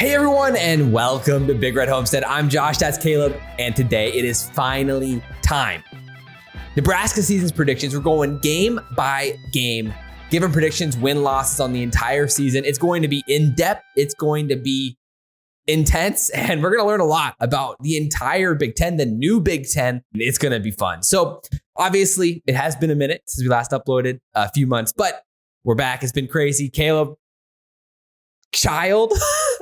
Hey everyone, and welcome to Big Red Homestead. I'm Josh, that's Caleb, and today it is finally time. Nebraska season's predictions. We're going game by game, giving predictions, win-losses on the entire season. It's going to be in-depth, it's going to be intense, and we're going to learn a lot about the entire Big Ten, the new Big Ten. It's going to be fun. So obviously, it has been a minute since we last uploaded, a few months, but we're back. It's been crazy. Caleb, child,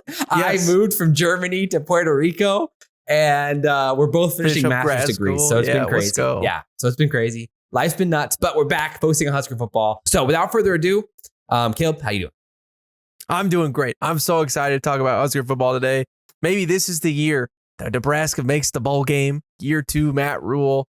yes. I moved from Germany to Puerto Rico, and we're both finishing master's degrees. So it's been crazy. Yeah, so it's been crazy. Life's been nuts, but we're back focusing on Husker football. So without further ado, Caleb, how you doing? I'm doing great. I'm so excited to talk about Husker football today. Maybe this is the year that Nebraska makes the bowl game. Year 2, Matt Rule.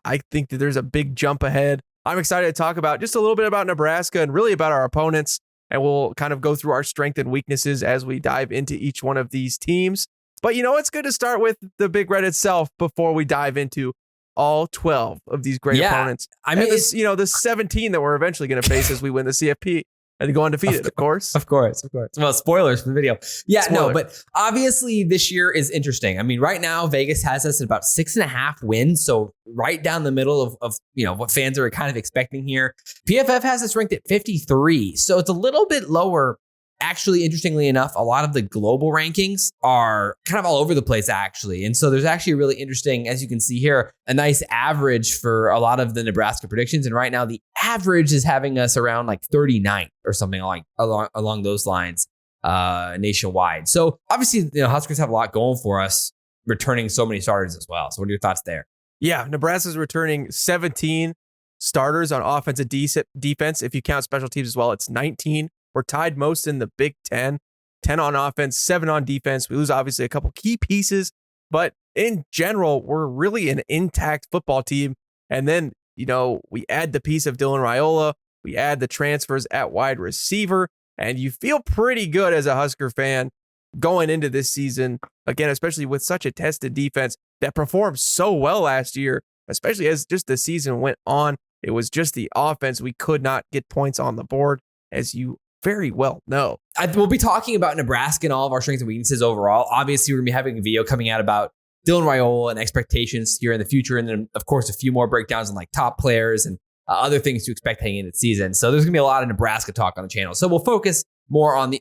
I think that there's a big jump ahead. I'm excited to talk about just a little bit about Nebraska and really about our opponents. And we'll kind of go through our strengths and weaknesses as we dive into each one of these teams. But you know, it's good to start with the Big Red itself before we dive into all 12 of these great opponents. I mean, the 17 that we're eventually going to face as we win the CFP and go undefeated, of course. Of course. Well, spoilers from the video. Yeah, no, but obviously this year is interesting. I mean, right now, Vegas has us at about 6.5 wins. So right down the middle of what fans are kind of expecting here. PFF has us ranked at 53. So it's a little bit lower. Actually, interestingly enough, a lot of the global rankings are kind of all over the place, actually. And so there's actually really interesting, as you can see here, a nice average for a lot of the Nebraska predictions. And right now, the average is having us around like 39 or something along those lines nationwide. So obviously, Huskers have a lot going for us, returning so many starters as well. So what are your thoughts there? Yeah, Nebraska's returning 17 starters on offense and defense. If you count special teams as well, it's 19. We're tied most in the Big Ten, 10 on offense, 7 on defense. We lose, obviously, a couple key pieces, but in general, we're really an intact football team. And then, we add the piece of Dylan Raiola, we add the transfers at wide receiver, and you feel pretty good as a Husker fan going into this season, again, especially with such a tested defense that performed so well last year, especially as just the season went on. It was just the offense. We could not get points on the board, as you very well know. We'll be talking about Nebraska and all of our strengths and weaknesses overall. Obviously, we're going to be having a video coming out about Dylan Raiola and expectations here in the future. And then, of course, a few more breakdowns on like top players and other things to expect heading into the season. So there's going to be a lot of Nebraska talk on the channel. So we'll focus more on the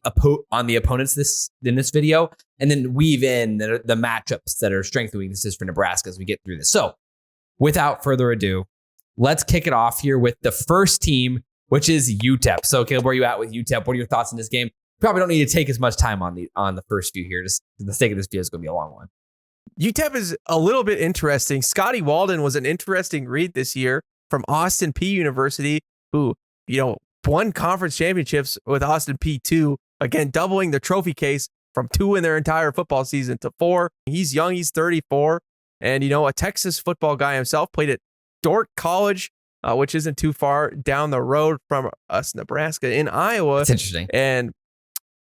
opponents in this video, and then weave in the matchups that are strengths and weaknesses for Nebraska as we get through this. So without further ado, let's kick it off here with the first team, which is UTEP. So, Caleb, where are you at with UTEP? What are your thoughts on this game? Probably don't need to take as much time on the first few here. Just for the sake of this video, is going to be a long one. UTEP is a little bit interesting. Scotty Walden was an interesting read this year from Austin Peay University, who, won conference championships with Austin Peay 2, again, doubling the trophy case from 2 in their entire football season to 4. He's young, he's 34, and, a Texas football guy himself, played at Dordt College, which isn't too far down the road from us, Nebraska, in Iowa. It's interesting. And,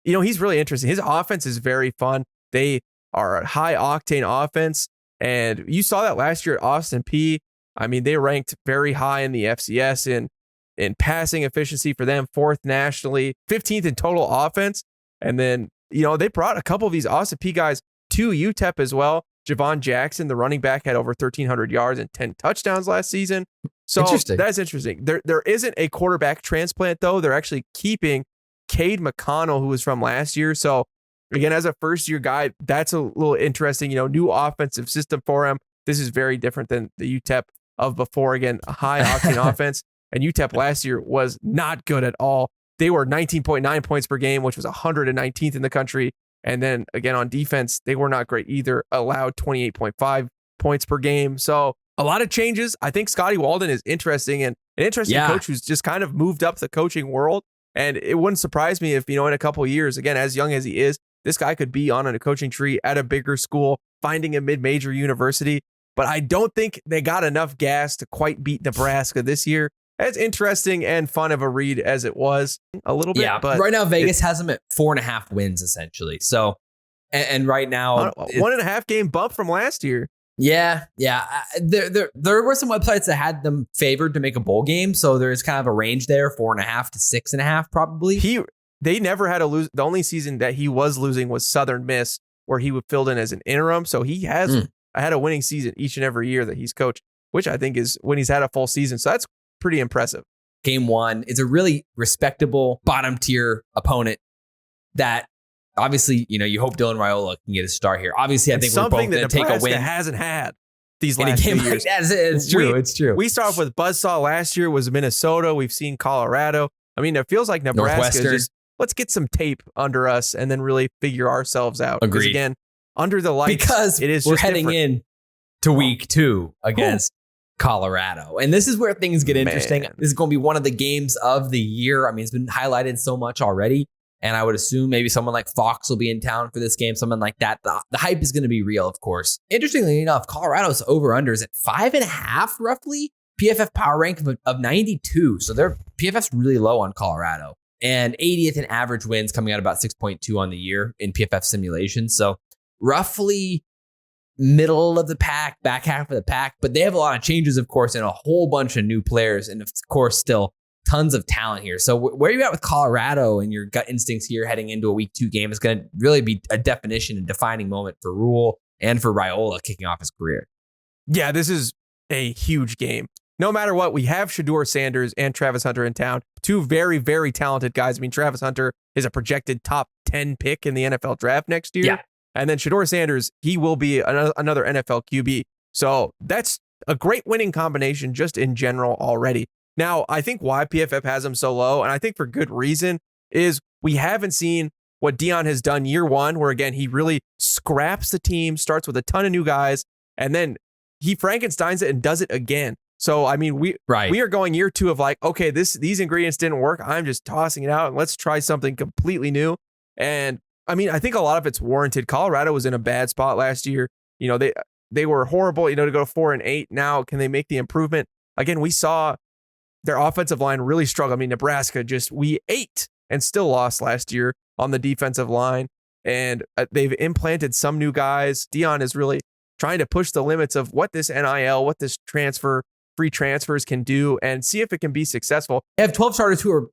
he's really interesting. His offense is very fun. They are a high-octane offense. And you saw that last year at Austin Peay. I mean, they ranked very high in the FCS in passing efficiency for them, 4th nationally, 15th in total offense. And then, they brought a couple of these Austin Peay guys to UTEP as well. Javon Jackson, the running back, had over 1,300 yards and 10 touchdowns last season. So that's interesting. There isn't a quarterback transplant, though. They're actually keeping Cade McConnell, who was from last year. So, again, as a first-year guy, that's a little interesting. New offensive system for him. This is very different than the UTEP of before. Again, a high-octane offense. And UTEP last year was not good at all. They were 19.9 points per game, which was 119th in the country. And then, again, on defense, they were not great either. Allowed 28.5 points per game. So, a lot of changes. I think Scotty Walden is interesting, and an interesting coach who's just kind of moved up the coaching world. And it wouldn't surprise me if, in a couple of years, again, as young as he is, this guy could be on a coaching tree at a bigger school, finding a mid-major university. But I don't think they got enough gas to quite beat Nebraska this year. As interesting and fun of a read as it was a little bit. Yeah, but right now Vegas has them at 4.5 wins, essentially. So, and right now... 1.5 game bump from last year. Yeah. There were some websites that had them favored to make a bowl game, so there's kind of a range there, 4.5 to 6.5 probably. they never had a lose. The only season that he was losing was Southern Miss, where he would filled in as an interim. So he has had a winning season each and every year that he's coached, which I think is when he's had a full season. So that's pretty impressive. Game one is a really respectable bottom tier opponent that obviously, you hope Dylan Raiola can get a start here. Obviously, I think we're both going to take a win. Hasn't had these in last a game 2 years. Like that. It's true. It's true. We start off with buzzsaw last year was Minnesota. We've seen Colorado. I mean, it feels like Nebraska is just, let's get some tape under us and then really figure ourselves out. Agreed. Because again, under the lights, because it is we're just heading in to week 2 against Colorado. And this is where things get interesting. This is going to be one of the games of the year. I mean, it's been highlighted so much already. And I would assume maybe someone like Fox will be in town for this game, someone like that. The hype is going to be real, of course. Interestingly enough, Colorado's over-under is at 5.5 roughly. PFF power rank of 92. So their PFF's really low on Colorado. And 80th in average wins, coming out about 6.2 on the year in PFF simulations. So roughly middle of the pack, back half of the pack. But they have a lot of changes, of course, and a whole bunch of new players. And of course, still tons of talent here. So where are you at with Colorado and your gut instincts here heading into a week 2 game is going to really be a definition and defining moment for Rule and for Raiola kicking off his career. Yeah, this is a huge game. No matter what, we have Shedeur Sanders and Travis Hunter in town. 2 very, very talented guys. I mean, Travis Hunter is a projected top 10 pick in the NFL draft next year. Yeah. And then Shedeur Sanders, he will be another NFL QB. So that's a great winning combination just in general already. Now, I think why PFF has him so low, and I think for good reason, is we haven't seen what Deion has done year 1, where again, he really scraps the team, starts with a ton of new guys, and then he Frankensteins it and does it again. So, I mean, we are going year 2 of like, okay, these ingredients didn't work. I'm just tossing it out and let's try something completely new. And I mean, I think a lot of it's warranted. Colorado was in a bad spot last year. They were horrible, to go 4-8. Now, can they make the improvement? Again, we saw their offensive line really struggle. I mean, Nebraska we ate and still lost last year on the defensive line. And they've implanted some new guys. Deion is really trying to push the limits of what this NIL, what this free transfers can do and see if it can be successful. They have 12 starters who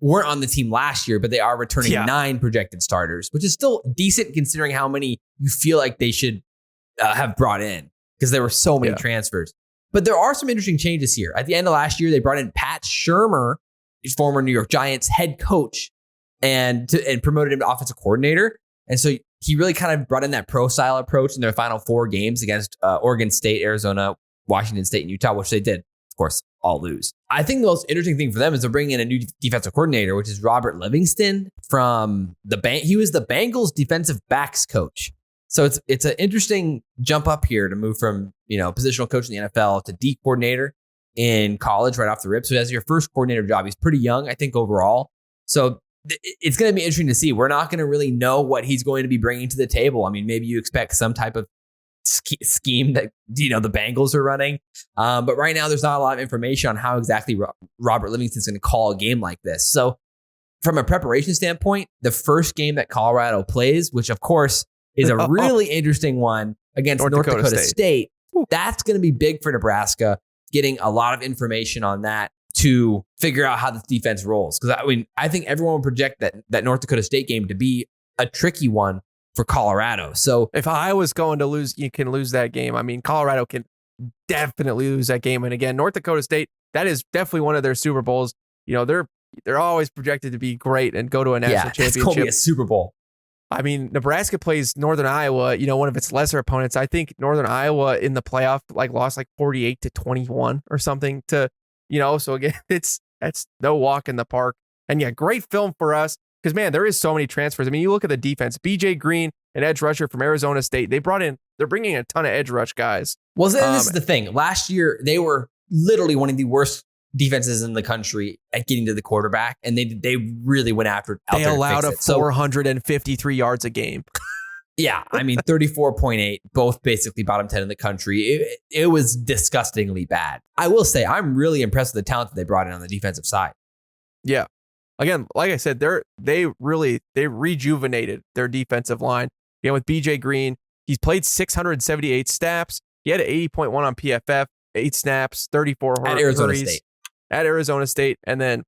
weren't on the team last year, but they are returning 9 projected starters, which is still decent considering how many you feel like they should have brought in because there were so many transfers. But there are some interesting changes here. At the end of last year, they brought in Pat Shurmur, former New York Giants head coach, and promoted him to offensive coordinator. And so he really kind of brought in that pro-style approach in their final 4 games against Oregon State, Arizona, Washington State, and Utah, which they did, of course, all lose. I think the most interesting thing for them is they're bringing in a new defensive coordinator, which is Robert Livingston from he was the Bengals defensive backs coach. So it's an interesting jump up here to move from, positional coach in the NFL to D coordinator in college right off the rip. So as your first coordinator job, he's pretty young, I think, overall. So it's going to be interesting to see. We're not going to really know what he's going to be bringing to the table. I mean, maybe you expect some type of scheme that, the Bengals are running. But right now, there's not a lot of information on how exactly Robert Livingston's going to call a game like this. So from a preparation standpoint, the first game that Colorado plays, which of course is a really interesting one against North Dakota State. That's going to be big for Nebraska, getting a lot of information on that to figure out how this defense rolls. Because I think everyone would project that North Dakota State game to be a tricky one for Colorado. So if Iowa's going to lose, you can lose that game. I mean, Colorado can definitely lose that game. And again, North Dakota State, that is definitely one of their Super Bowls. They're always projected to be great and go to a national championship. It's going to be a Super Bowl. I mean, Nebraska plays Northern Iowa, one of its lesser opponents. I think Northern Iowa in the playoff lost 48-21 or something to, so again, that's no walk in the park. And yeah, great film for us because, man, there is so many transfers. I mean, you look at the defense, BJ Green, an edge rusher from Arizona State. They're bringing in a ton of edge rush guys. Well, this is the thing. Last year, they were literally one of the worst defenses in the country at getting to the quarterback, and they really went after it. They allowed 453 yards a game. Yeah, I mean 34.8, both basically bottom 10 in the country. It was disgustingly bad. I will say I'm really impressed with the talent that they brought in on the defensive side. Yeah, again, like I said, they rejuvenated their defensive line. With BJ Green, he's played 678 snaps. He had an 80.1 on PFF, 8 snaps, 34 at Arizona State. At Arizona State, and then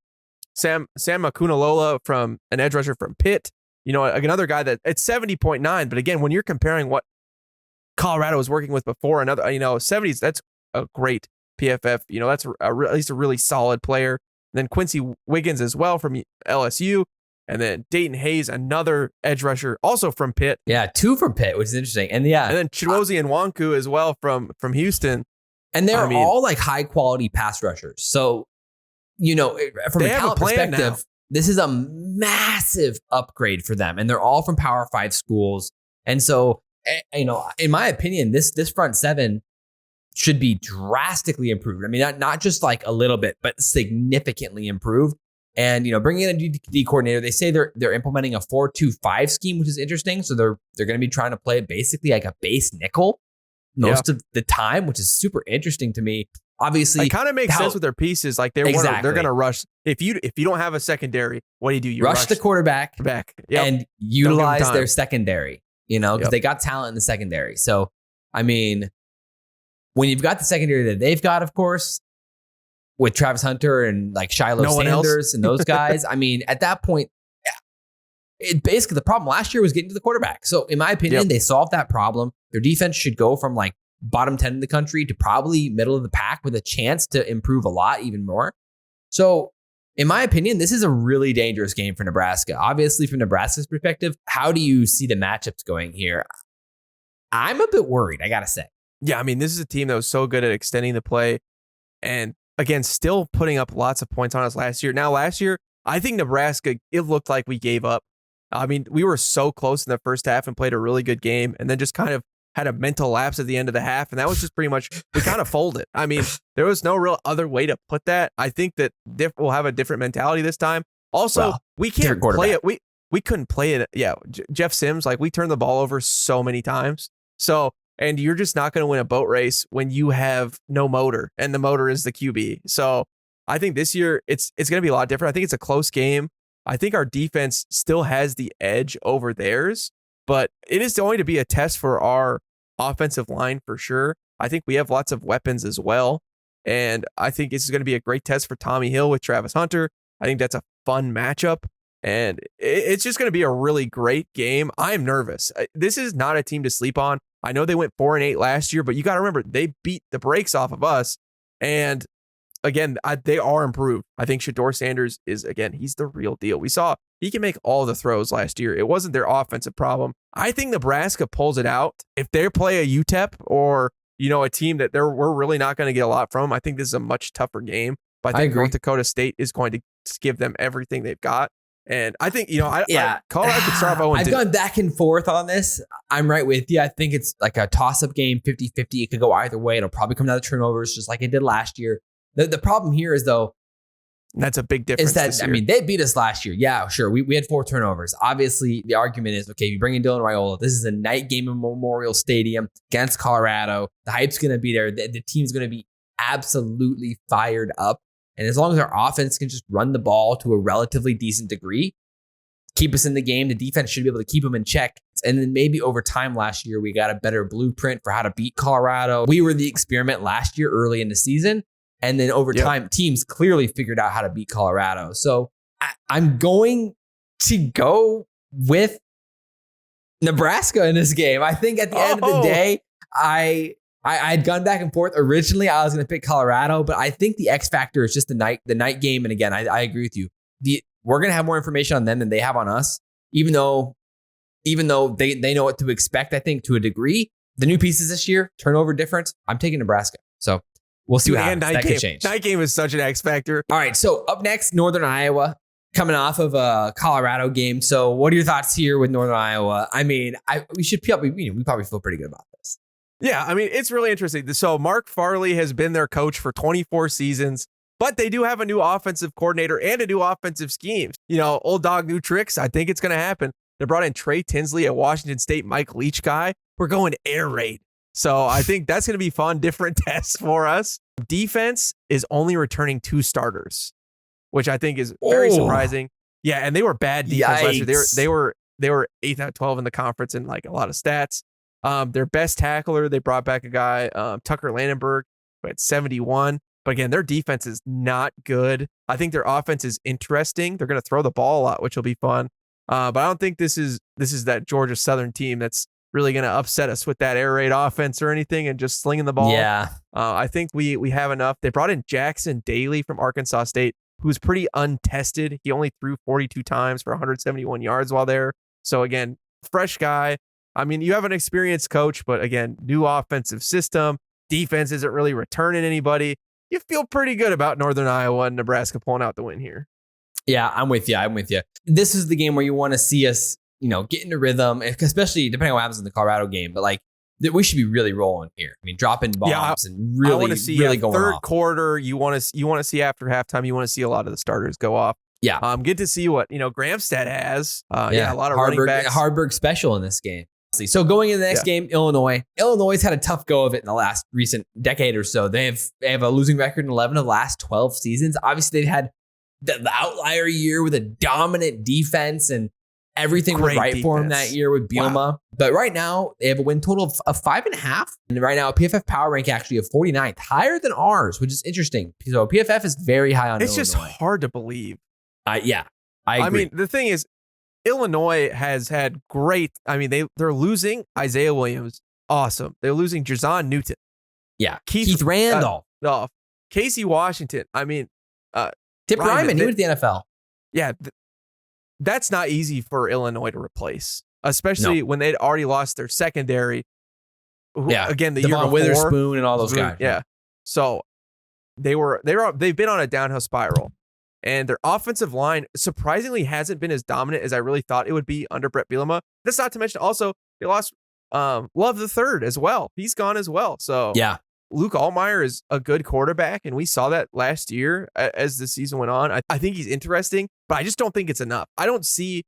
Sam Makunalola from an edge rusher from Pitt. You know, another guy that it's 70.9. But again, when you're comparing what Colorado was working with before, another, 70s, that's a great PFF. You know, that's at least a really solid player. And then Quincy Wiggins as well from LSU. And then Dayton Hayes, another edge rusher, also from Pitt. Yeah, 2 from Pitt, which is interesting. And yeah. And then Chidozie Nwanku as well from Houston. And they're all like high quality pass rushers. So, from a talent perspective, this is a massive upgrade for them. And they're all from Power 5 schools. And so, in my opinion, this front seven should be drastically improved. I mean, not just like a little bit, but significantly improved. And, bringing in a D coordinator, they say they're implementing a 4-2-5 scheme, which is interesting. So they're going to be trying to play basically like a base nickel most of the time, which is super interesting to me. Obviously, it kind of makes sense with their pieces. Like they're going to rush. If you don't have a secondary, what do? You rush the quarterback and utilize their secondary, because they got talent in the secondary. So, I mean, when you've got the secondary that they've got, of course, with Travis Hunter and like Shiloh Sanders and those guys, I mean, at that point, basically the problem last year was getting to the quarterback. So in my opinion, they solved that problem. Their defense should go from like bottom 10 in the country to probably middle of the pack with a chance to improve a lot even more. So in my opinion, this is a really dangerous game for Nebraska. Obviously, from Nebraska's perspective, how do you see the matchups going here? I'm a bit worried, I got to say. Yeah, I mean, this is a team that was so good at extending the play and, again, still putting up lots of points on us last year. Now, last year, I think Nebraska, it looked like we gave up. I mean, we were so close in the first half and played a really good game and then just kind of had a mental lapse at the end of the half. And that was just pretty much, we kind of folded. I mean, there was no real other way to put that. I think that we'll have a different mentality this time. Also, we can't play it. We couldn't play it. Yeah, Jeff Sims, like we turned the ball over so many times. So, and you're just not going to win a boat race when you have no motor and the motor is the QB. So I think this year it's going to be a lot different. I think it's a close game. I think our defense still has the edge over theirs, but it is going to be a test for our offensive line for sure. I think we have lots of weapons as well. And I think this is going to be a great test for Tommy Hill with Travis Hunter. I think that's a fun matchup. And it's just going to be a really great game. I'm nervous. This is not a team to sleep on. I know they went 4-8 last year, but you got to remember they beat the brakes off of us. And again, they are improved. I think Shedeur Sanders is, again, he's the real deal. We saw he can make all the throws last year. It wasn't their offensive problem. I think Nebraska pulls it out. If they play a UTEP or, a team that we're really not going to get a lot from, I think this is a much tougher game. But I think North Dakota State is going to give them everything they've got. And I think, Colorado could start off 0-2. I've gone back and forth on this. I'm right with you. I think it's like a toss-up game, 50-50. It could go either way. It'll probably come down to turnovers, just like it did last year. The problem here is, though, that's a big difference. Is that, I mean, they beat us last year. Yeah, sure. We had 4 turnovers. Obviously, the argument is, okay, you bring in Dylan Raiola. This is a night game in Memorial Stadium against Colorado. The hype's going to be there. The team's going to be absolutely fired up. And as long as our offense can just run the ball to a relatively decent degree, keep us in the game, the defense should be able to keep them in check. And then maybe over time last year, we got a better blueprint for how to beat Colorado. We were the experiment last year early in the season. And then over time, teams clearly figured out how to beat Colorado. So I'm going to go with Nebraska in this game. I think at the end of the day, I had gone back and forth. Originally, I was going to pick Colorado, but I think the X factor is just the night game. And again, I agree with you. We're going to have more information on them than they have on us, even though they know what to expect, I think, to a degree. The new pieces this year, turnover difference, I'm taking Nebraska. So we'll see what happens. That could change. Night game is such an X factor. All right, so up next, Northern Iowa, coming off of a Colorado game. So what are your thoughts here with Northern Iowa? I mean, we probably feel pretty good about this. Yeah, I mean, it's really interesting. So Mark Farley has been their coach for 24 seasons, but they do have a new offensive coordinator and a new offensive scheme. Old dog, new tricks. I think it's going to happen. They brought in Trey Tinsley, a Washington State Mike Leach guy. We're going air raid. So I think that's going to be fun, different tests for us. Defense is only returning 2 starters, which I think is very surprising. Yeah, and they were bad defense last year. They were 8th out of 12 in the conference in like a lot of stats. Their best tackler, they brought back a guy, Tucker Landenberg, who had 71. But again, their defense is not good. I think their offense is interesting. They're going to throw the ball a lot, which will be fun. But I don't think this is that Georgia Southern team that's really going to upset us with that air raid offense or anything and just slinging the ball. Yeah. I think we have enough. They brought in Jackson Daly from Arkansas State, who's pretty untested. He only threw 42 times for 171 yards while there. So again, fresh guy. I mean, you have an experienced coach, but again, new offensive system. Defense isn't really returning anybody. You feel pretty good about Northern Iowa and Nebraska pulling out the win here. Yeah, I'm with you. This is the game where you want to see us, get into rhythm, especially depending on what happens in the Colorado game. But like, we should be really rolling here. I mean, dropping bombs and really, I want to see really going third off. quarter. You want to see after halftime. You want to see a lot of the starters go off. Yeah, get to see what Gramstad has. A lot of running backs. Hardberg special in this game. So going into the next game, Illinois. Illinois had a tough go of it in the last recent decade or so. They have a losing record in 11 of the last 12 seasons. Obviously, they've had the outlier year with a dominant defense and everything was right for them that year with Bielema. Wow. But right now, they have a win total of 5.5. And right now, PFF power rank actually of 49th, higher than ours, which is interesting. So PFF is very high on Illinois. It's just hard to believe. I agree. I mean, the thing is, Illinois has had great. I mean, they're losing Isaiah Williams. Awesome. They're losing Jazon Newton. Yeah. Keith Randolph. Casey Washington. I mean, Tip Ryman. He went to the NFL. Yeah. That's not easy for Illinois to replace, especially when they'd already lost their secondary. Again, the year before. Witherspoon and all those guys. Yeah. So they've been on a downhill spiral. And their offensive line surprisingly hasn't been as dominant as I really thought it would be under Brett Bielema. That's not to mention also they lost Love the Third as well. He's gone as well. So yeah, Luke Altmaier is a good quarterback, and we saw that last year as the season went on. I think he's interesting, but I just don't think it's enough. I don't see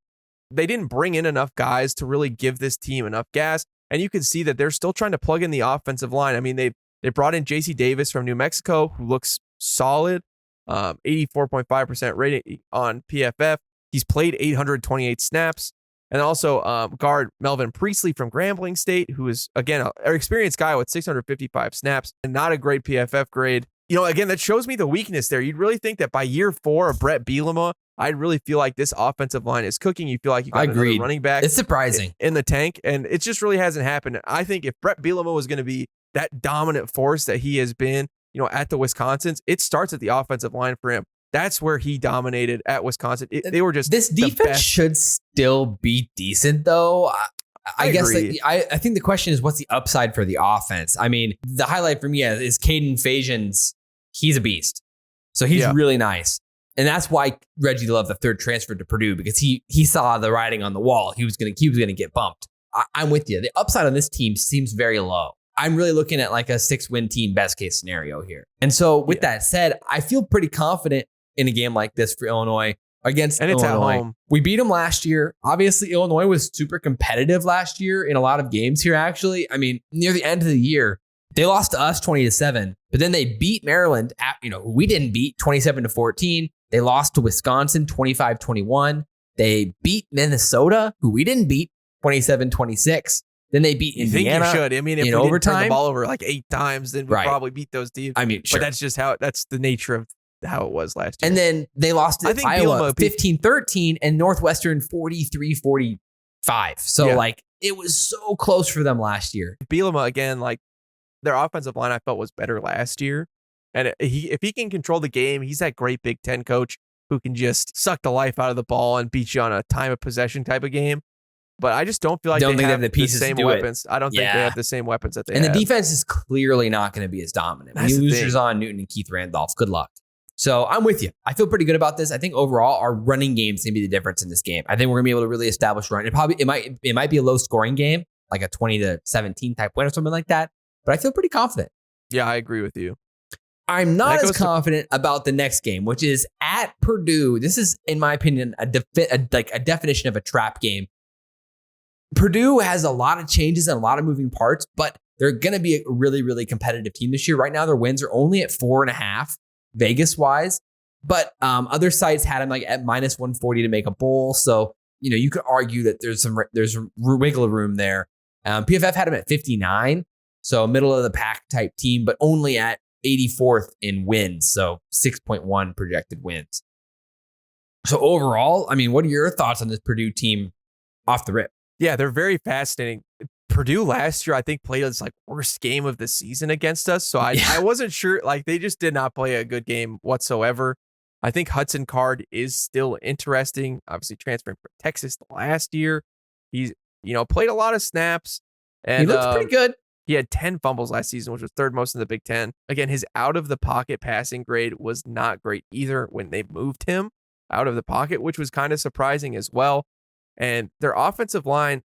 they didn't bring in enough guys to really give this team enough gas, and you can see that they're still trying to plug in the offensive line. I mean, they brought in J.C. Davis from New Mexico, who looks solid. 84.5% rating on PFF. He's played 828 snaps. And also guard Melvin Priestley from Grambling State, who is, again, an experienced guy with 655 snaps and not a great PFF grade. Again, that shows me the weakness there. You'd really think that by year 4 of Brett Bielema, I'd really feel like this offensive line is cooking. You feel like you got another running back. It's surprising. In the tank, and it just really hasn't happened. I think if Brett Bielema was going to be that dominant force that he has been, at the Wisconsins, it starts at the offensive line for him. That's where he dominated at Wisconsin. They were just this defense should still be decent, though. I guess I think the question is, what's the upside for the offense? I mean, the highlight for me is Caden Fajan's. He's a beast, so he's really nice, and that's why Reggie Love the third transferred to Purdue, because he saw the writing on the wall. He was gonna get bumped. I'm with you. The upside on this team seems very low. I'm really looking at like a 6-win team, best case scenario here. And so with that said, I feel pretty confident in a game like this for Illinois against Illinois. It's at home. We beat them last year. Obviously, Illinois was super competitive last year in a lot of games here, actually. I mean, near the end of the year, they lost to us 20-7, but then they beat Maryland, who we didn't beat, 27-14. They lost to Wisconsin 25-21. They beat Minnesota, who we didn't beat, 27-26. Then they beat Indiana. You think you should. I mean, if we didn't turn the ball over like 8 times, then we probably beat those teams. I mean, sure. But that's just that's the nature of how it was last year. And then they lost to Iowa 15-13 and Northwestern 43-45. So it was so close for them last year. Bielema, again, their offensive line I felt was better last year. And if he can control the game, he's that great Big Ten coach who can just suck the life out of the ball and beat you on a time of possession type of game. But I just don't feel like they have the pieces the same weapons. I don't think they have the same weapons that they have. And the defense is clearly not going to be as dominant. When you lose Jazon Newton and Keith Randolph, good luck. So I'm with you. I feel pretty good about this. I think overall our running game is going to be the difference in this game. I think we're going to be able to really establish run. It might be a low scoring game, like a 20-17 type win or something like that. But I feel pretty confident. Yeah, I agree with you. I'm not as confident about the next game, which is at Purdue. This is, in my opinion, a definition of a trap game. Purdue has a lot of changes and a lot of moving parts, but they're going to be a really, really competitive team this year. Right now, their wins are only at 4.5 Vegas-wise, but other sites had them like at -140 to make a bowl. So, you could argue that there's wiggle room there. PFF had them at 59, so middle of the pack type team, but only at 84th in wins, so 6.1 projected wins. So overall, I mean, what are your thoughts on this Purdue team off the rip? Yeah, they're very fascinating. Purdue last year, I think, played its worst game of the season against us. So I wasn't sure. They just did not play a good game whatsoever. I think Hudson Card is still interesting. Obviously, transferring from Texas last year, he's played a lot of snaps, and he looks pretty good. He had 10 fumbles last season, which was third most in the Big Ten. Again, his out of the pocket passing grade was not great either when they moved him out of the pocket, which was kind of surprising as well. And their offensive line,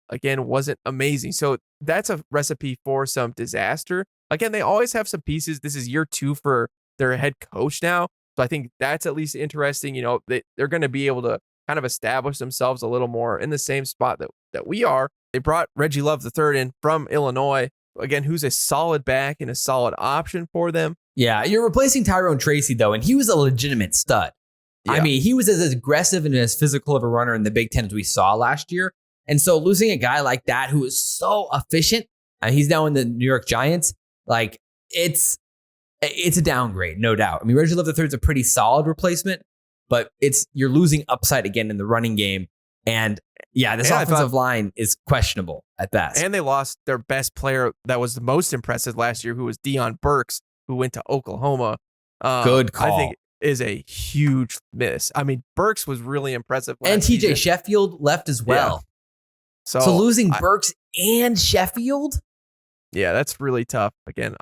again, wasn't amazing. So that's a recipe for some disaster. Again, they always have some pieces. This is year 2 for their head coach now. So I think that's at least interesting. They're going to be able to kind of establish themselves a little more in the same spot that we are. They brought Reggie Love III in from Illinois, again, who's a solid back and a solid option for them. Yeah, you're replacing Tyrone Tracy, though, and he was a legitimate stud. Yeah. I mean, he was as aggressive and as physical of a runner in the Big Ten as we saw last year. And so losing a guy like that who is so efficient, and he's now in the New York Giants, it's a downgrade, no doubt. I mean, Reggie Love III is a pretty solid replacement, but you're losing upside again in the running game. And yeah, this offensive line is questionable at best. And they lost their best player that was the most impressive last year, who was Deion Burks, who went to Oklahoma. Good call. I think is a huge miss. I mean, Burks was really impressive last and TJ season. Sheffield left as well. Yeah. So losing Burks and Sheffield? Yeah, that's really tough. Again,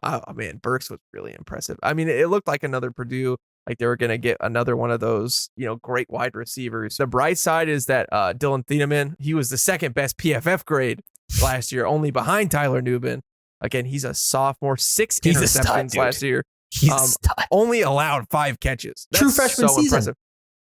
Burks was really impressive. I mean, it looked like another Purdue, they were going to get another one of those, great wide receivers. The bright side is that Dylan Thieneman, he was the second best PFF grade last year, only behind Tyler Nubin. Again, he's a sophomore, 6 interceptions last year. He's a stud. Only allowed 5 catches. That's true freshman season. Impressive.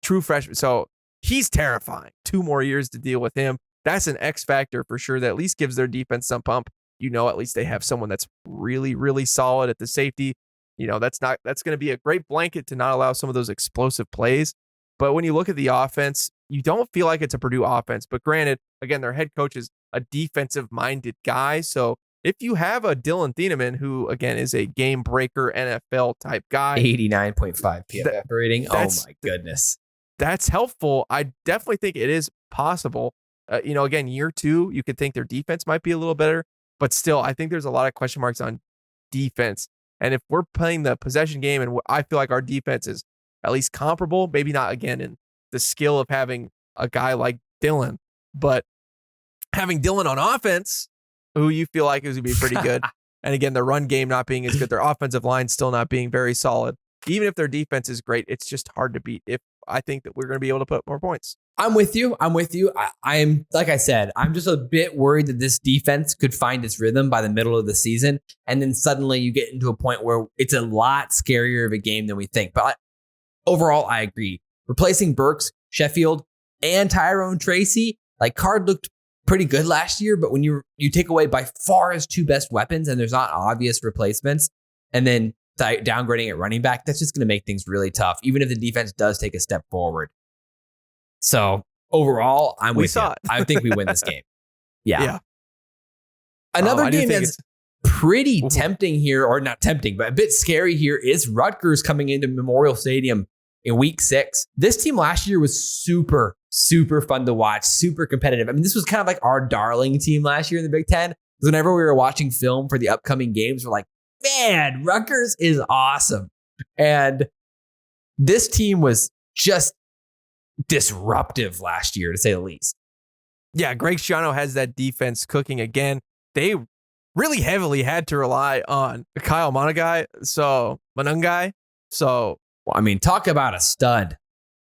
True freshman. So he's terrifying. 2 more years to deal with him. That's an X factor for sure. That at least gives their defense some pump. At least they have someone that's really, really solid at the safety. That's going to be a great blanket to not allow some of those explosive plays. But when you look at the offense, you don't feel like it's a Purdue offense. But granted, again, their head coach is a defensive minded guy. So if you have a Dylan Thieneman, who again is a game breaker NFL type guy, 89.5 PFF rating. Oh my goodness. That's helpful. I definitely think it is possible. Again, year 2, you could think their defense might be a little better, but still, I think there's a lot of question marks on defense. And if we're playing the possession game, and I feel like our defense is at least comparable, maybe not again in the skill of having a guy like Dylan, but having Dylan on offense, who you feel like is going to be pretty good. And again, their run game not being as good, their offensive line still not being very solid. Even if their defense is great, it's just hard to beat if I think that we're going to be able to put more points. I'm with you. I'm like I said, I'm just a bit worried that this defense could find its rhythm by the middle of the season. And then suddenly you get into a point where it's a lot scarier of a game than we think. But overall, I agree. Replacing Burks, Sheffield, and Tyrone Tracy, Card looked pretty good last year. But when you take away by far his 2 best weapons and there's not obvious replacements, and then downgrading at running back, that's just going to make things really tough, even if the defense does take a step forward. So overall, I'm with you. I think we win this game. Yeah. Another game that's pretty tempting here, or not tempting, but a bit scary here, is Rutgers coming into Memorial Stadium in week 6. This team last year was super, super fun to watch, super competitive. I mean, this was kind of like our darling team last year in the Big Ten. Because whenever we were watching film for the upcoming games, we're like, man, Rutgers is awesome. And this team was just disruptive last year, to say the least. Yeah, Greg Schiano has that defense cooking again. They really heavily had to rely on Kyle Monangai. So, talk about a stud.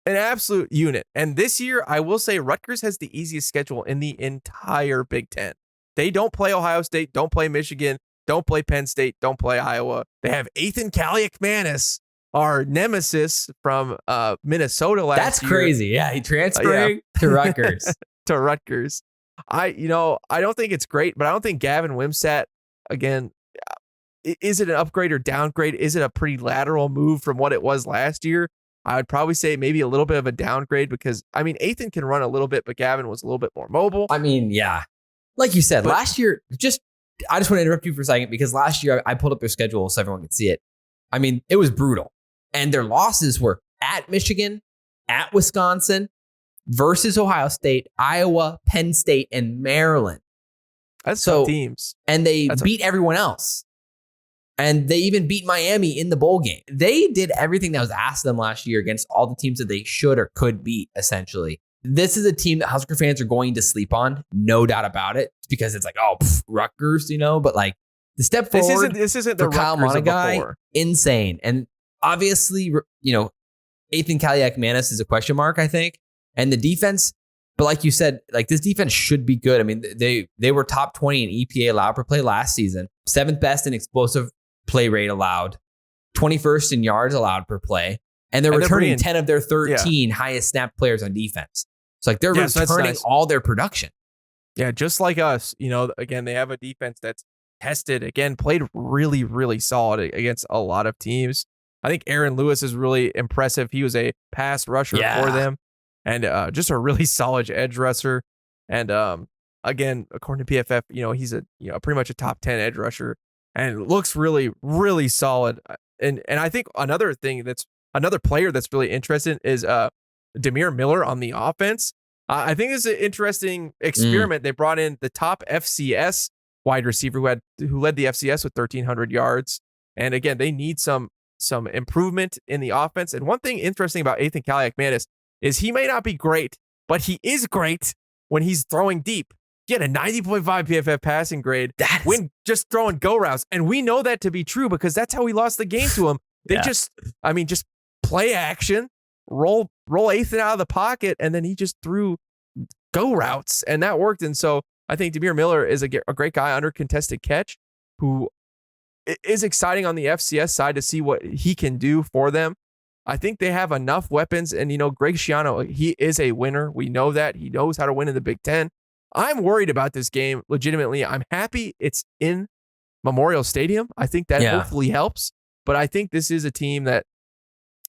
An absolute unit. And this year, I will say Rutgers has the easiest schedule in the entire Big Ten. They don't play Ohio State, don't play Michigan, don't play Penn State, don't play Iowa. They have Ethan Kaliakmanis, our nemesis from Minnesota last year. That's crazy. Yeah, he transferring to Rutgers. To Rutgers. I don't think it's great, but I don't think Gavin Wimsatt, again, is it an upgrade or downgrade? Is it a pretty lateral move from what it was last year? I would probably say maybe a little bit of a downgrade because, Ethan can run a little bit, but Gavin was a little bit more mobile. Yeah. Like you said, last year, I just want to interrupt you for a second because last year I pulled up their schedule so everyone could see it. I mean, it was brutal. And their losses were at Michigan, at Wisconsin, versus Ohio State, Iowa, Penn State, and Maryland. That's some teams. And they beat everyone else. And they even beat Miami in the bowl game. They did everything that was asked of them last year against all the teams that they should or could beat, essentially. This is a team that Husker fans are going to sleep on, no doubt about it, because it's like, Rutgers, but like the step forward this isn't the Kyle Monagai, insane. And obviously, Ethan Kaliak-Manis is a question mark, I think. And the defense, but like you said, like this defense should be good. I mean, they were top 20 in EPA allowed per play last season, 7th best in explosive play rate allowed, 21st in yards allowed per play. And they're returning 10 of their 13 highest snapped players on defense. So like they're returning all their production. Yeah, just like us, again, they have a defense that's tested, again, played really, really solid against a lot of teams. I think Aaron Lewis is really impressive. He was a pass rusher for them and just a really solid edge rusher. And again, according to PFF, he's a pretty much a top 10 edge rusher and looks really, really solid. And I think another player that's really interesting is Demir Miller on the offense. I think it's an interesting experiment. They brought in the top FCS wide receiver who led the FCS with 1,300 yards. And again, they need some improvement in the offense. And one thing interesting about Ethan Kaliak-Manis is he may not be great, but he is great when he's throwing deep. He had a 90.5 PFF passing grade when just throwing go routes. And we know that to be true because that's how we lost the game to him. They just play action, roll Ethan out of the pocket, and then he just threw go routes, and that worked. And so I think Demir Miller is a great guy under contested catch who is exciting on the FCS side to see what he can do for them. I think they have enough weapons, and Greg Schiano, he is a winner. We know that. He knows how to win in the Big Ten. I'm worried about this game, legitimately. I'm happy it's in Memorial Stadium. I think that hopefully helps, but I think this is a team that,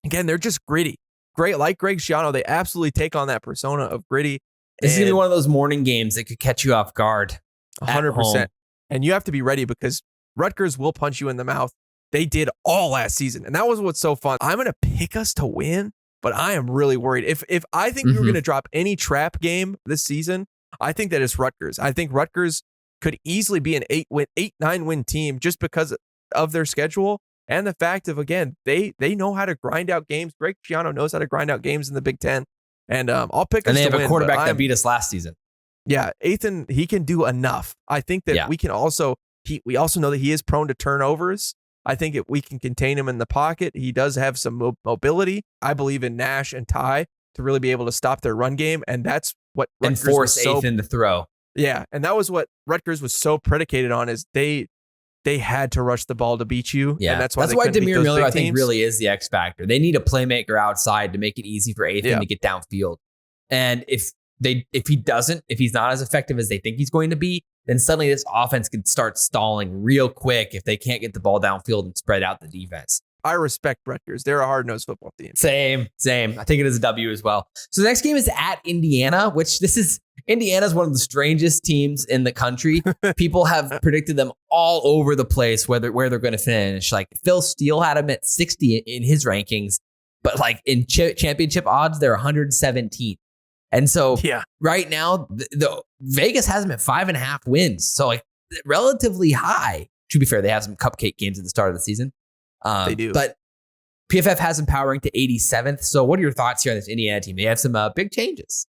again, they're just gritty. Great, like Greg Schiano, they absolutely take on that persona of gritty. This is going to be one of those morning games that could catch you off guard. 100%. And you have to be ready because Rutgers will punch you in the mouth. They did all last season, and that was what's so fun. I'm going to pick us to win, but I am really worried. If I think you're going to drop any trap game this season, I think that it's Rutgers. I think Rutgers could easily be an 8-9 win team just because of their schedule. And the fact of, again, they know how to grind out games. Greg Schiano knows how to grind out games in the Big Ten. And I'll pick us to win. And they have a quarterback that beat us last season. Yeah, Ethan, he can do enough. I think that we can also, we also know that he is prone to turnovers. I think we can contain him in the pocket. He does have some mobility. I believe in Nash and Ty to really be able to stop their run game. And that's what Rutgers and force Ethan to throw. Yeah, and that was what Rutgers was so predicated on is they had to rush the ball to beat you. Yeah, and that's why Demir Miller, I think, really is the X factor. They need a playmaker outside to make it easy for Ethan to get downfield. And if he's not as effective as they think he's going to be, then suddenly this offense could start stalling real quick if they can't get the ball downfield and spread out the defense. I respect Rutgers. They're a hard-nosed football team. Same. I think it is a W as well. So the next game is at Indiana, Indiana's one of the strangest teams in the country. People have predicted them all over the place where they're going to finish. Like Phil Steele had them at 60 in his rankings, but like in championship odds, they're 117. And so right now, the Vegas has them at 5.5 wins. So like relatively high. To be fair, they have some cupcake games at the start of the season. They do. But PFF has them powering to 87th. So what are your thoughts here on this Indiana team? They have some big changes.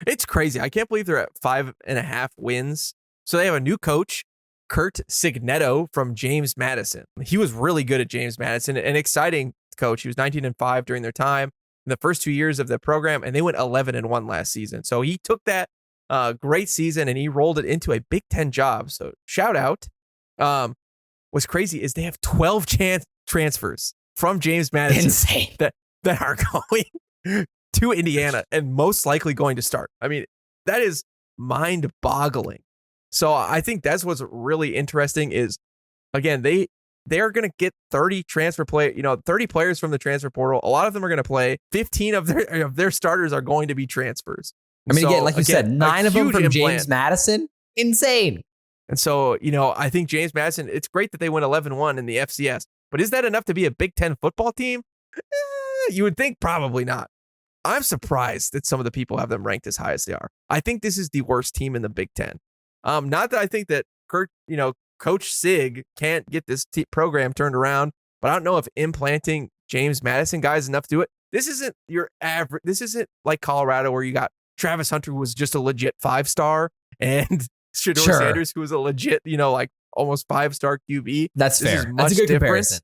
It's crazy. I can't believe they're at 5.5 wins. So they have a new coach, Kurt Signetto from James Madison. He was really good at James Madison, an exciting coach. He was 19-5 during their time in the first 2 years of the program, and they went 11-1 last season. So he took that great season and he rolled it into a Big Ten job. So shout out. What's crazy is they have 12 transfers from James Madison. Insane. that are going to Indiana and most likely going to start. I mean, that is mind-boggling. So I think that's what's really interesting is, again, they're going to get 30 30 players from the transfer portal. A lot of them are going to play. 15 of their starters are going to be transfers. I mean, you said, 9 of them from James Madison. Insane. And so, I think James Madison, it's great that they went 11-1 in the FCS. But is that enough to be a Big Ten football team? You would think probably not. I'm surprised that some of the people have them ranked as high as they are. I think this is the worst team in the Big Ten. Not that I think that Coach Sig can't get this program turned around, but I don't know if implanting James Madison guys is enough to do it. This isn't your average. This isn't like Colorado where you got Travis Hunter, who was just a legit 5-star, and Shedeur Sanders, who was a legit, like almost 5-star QB. That's fair. That's a good comparison.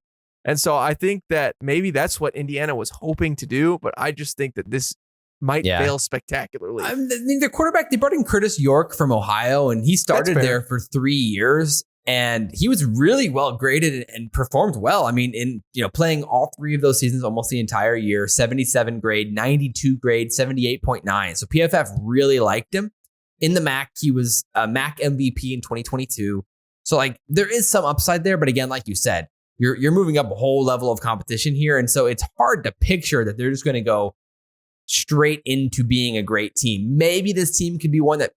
And so I think that maybe that's what Indiana was hoping to do, but I just think that this might fail spectacularly. I mean, the quarterback, they brought in Curtis York from Ohio, and he started there for 3 years, and he was really well graded and performed well. I mean, in playing all 3 of those seasons, almost the entire year, 77 grade, 92 grade, 78.9. So PFF really liked him. In the MAC, he was a MAC MVP in 2022. So there is some upside there, but again, like you said, you're moving up a whole level of competition here. And so it's hard to picture that they're just going to go straight into being a great team. Maybe this team could be one that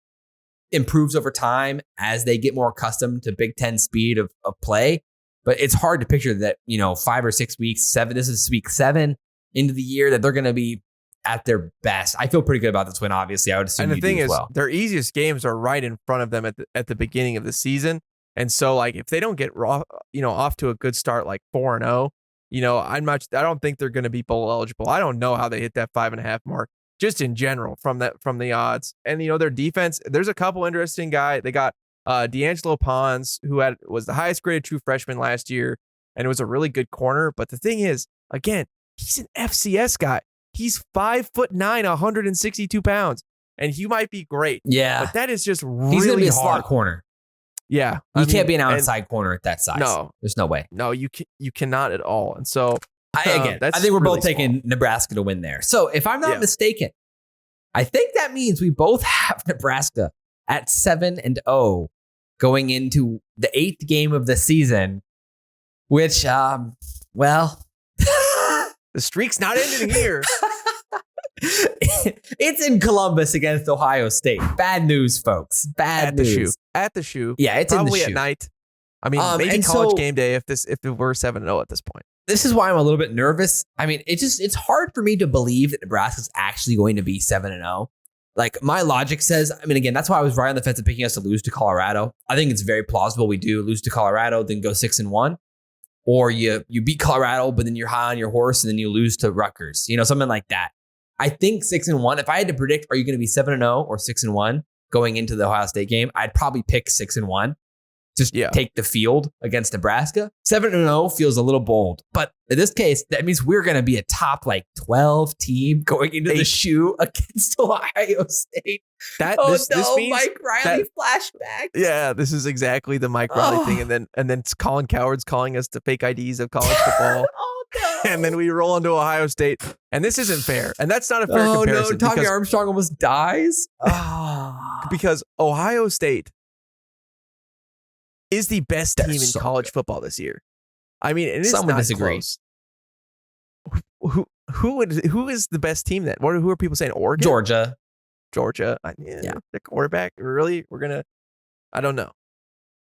improves over time as they get more accustomed to Big Ten speed of play. But it's hard to picture that, 5 or 6 weeks, this is week 7 into the year, that they're going to be at their best. I feel pretty good about this win, obviously. I would assume. And the thing is, their easiest games are right in front of them at the beginning of the season. And so, if they don't get off to a good start, 4-0, I don't think they're going to be bowl eligible. I don't know how they hit that 5.5 mark, just in general from the odds. And their defense, there's a couple interesting guys. They got D'Angelo Pons, who was the highest graded true freshman last year, and it was a really good corner. But the thing is, again, he's an FCS guy. He's 5'9", 162 pounds, and he might be great. Yeah, but that is just really he's going to be a hard. slot corner. Yeah. You can't be an outside corner at that size. No. There's no way. No, you cannot at all. And so, I think we're both taking Nebraska to win there. So if I'm not mistaken, I think that means we both have Nebraska at 7-0 going into the 8th game of the season, which, the streak's not ending here. It's in Columbus against Ohio State. Bad news, folks. Bad news. At the shoe. Yeah, it's probably in the shoe. At night. I mean, maybe college game day if we're 7-0 at this point. This is why I'm a little bit nervous. I mean, it's hard for me to believe that Nebraska's actually going to be 7-0. My logic says, again, that's why I was right on the fence of picking us to lose to Colorado. I think it's very plausible we do lose to Colorado, then go 6-1. Or you beat Colorado, but then you're high on your horse and then you lose to Rutgers. Something like that. I think 6-1. If I had to predict, are you going to be 7-0 or 6-1 going into the Ohio State game? I'd probably pick 6-1. Just take the field against Nebraska. 7-0 feels a little bold, but in this case, that means we're going to be a top 12 team going into the shoe against Ohio State. This means Mike Riley flashback. Yeah, this is exactly the Mike Riley thing, and then Colin Cowherd's calling us to fake IDs of college football. No. And then we roll into Ohio State, and this isn't fair, and that's not a fair comparison. No, Tommy Armstrong almost dies. Because Ohio State is the best team in college football this year. And it's not close. Who is the best team then? Who are people saying? Oregon? Georgia. The quarterback. Really? I don't know.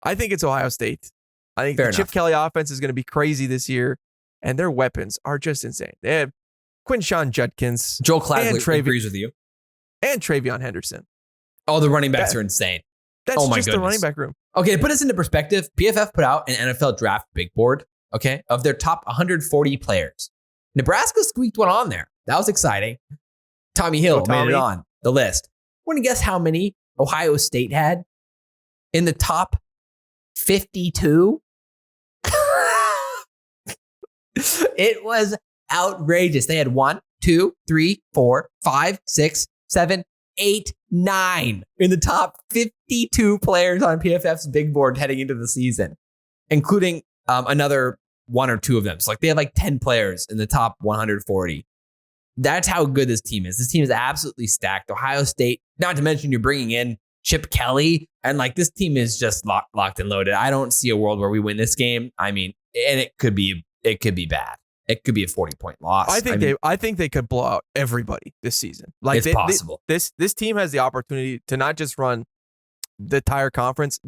I think it's Ohio State. I think the Chip Kelly offense is going to be crazy this year, and their weapons are just insane. They have Quinshon Judkins. Joel Clagley agrees with you. And Travion Henderson. Oh, the running backs are insane. That's just the running back room. Okay, to put this into perspective, PFF put out an NFL draft big board, of their top 140 players. Nebraska squeaked one on there. That was exciting. Tommy Hill made it on the list. Want to guess how many Ohio State had in the top 52? It was outrageous. They had 1, 2, 3, 4, 5, 6, 7, 8, 9 in the top 52 players on PFF's big board heading into the season, including another 1 or 2 of them. So they have 10 players in the top 140. That's how good this team is. This team is absolutely stacked. Ohio State, not to mention you're bringing in Chip Kelly, and this team is just locked and loaded. I don't see a world where we win this game. And it could be bad. It could be a 40-point loss. I think they could blow out everybody this season. It's possible. This team has the opportunity to not just run the entire conference,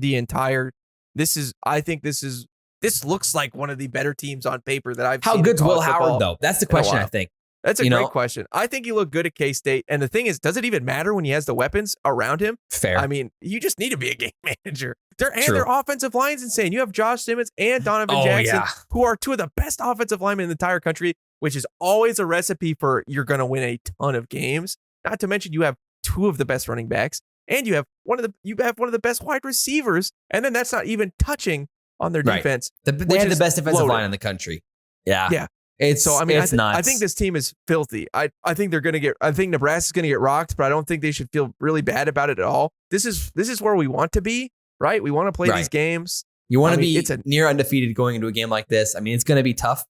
I think this is this looks like one of the better teams on paper that I've How seen. good's Will Howard, though? That's the question, I think. That's a great question. I think he looked good at K-State. And the thing is, does it even matter when he has the weapons around him? Fair. I mean, you just need to be a game manager. Their offensive line's insane. You have Josh Simmons and Donovan Jackson, who are two of the best offensive linemen in the entire country, which is always a recipe for you're going to win a ton of games. Not to mention you have two of the best running backs, and you have one of the best wide receivers. And then that's not even touching on their defense. They have the best defensive line in the country. Yeah. Yeah. It's nuts. I think this team is filthy. I think they're going to I think Nebraska's going to get rocked, but I don't think they should feel really bad about it at all. This is where we want to be, right? We want to play these games. You want to be near undefeated going into a game like this. I mean, it's going to be tough.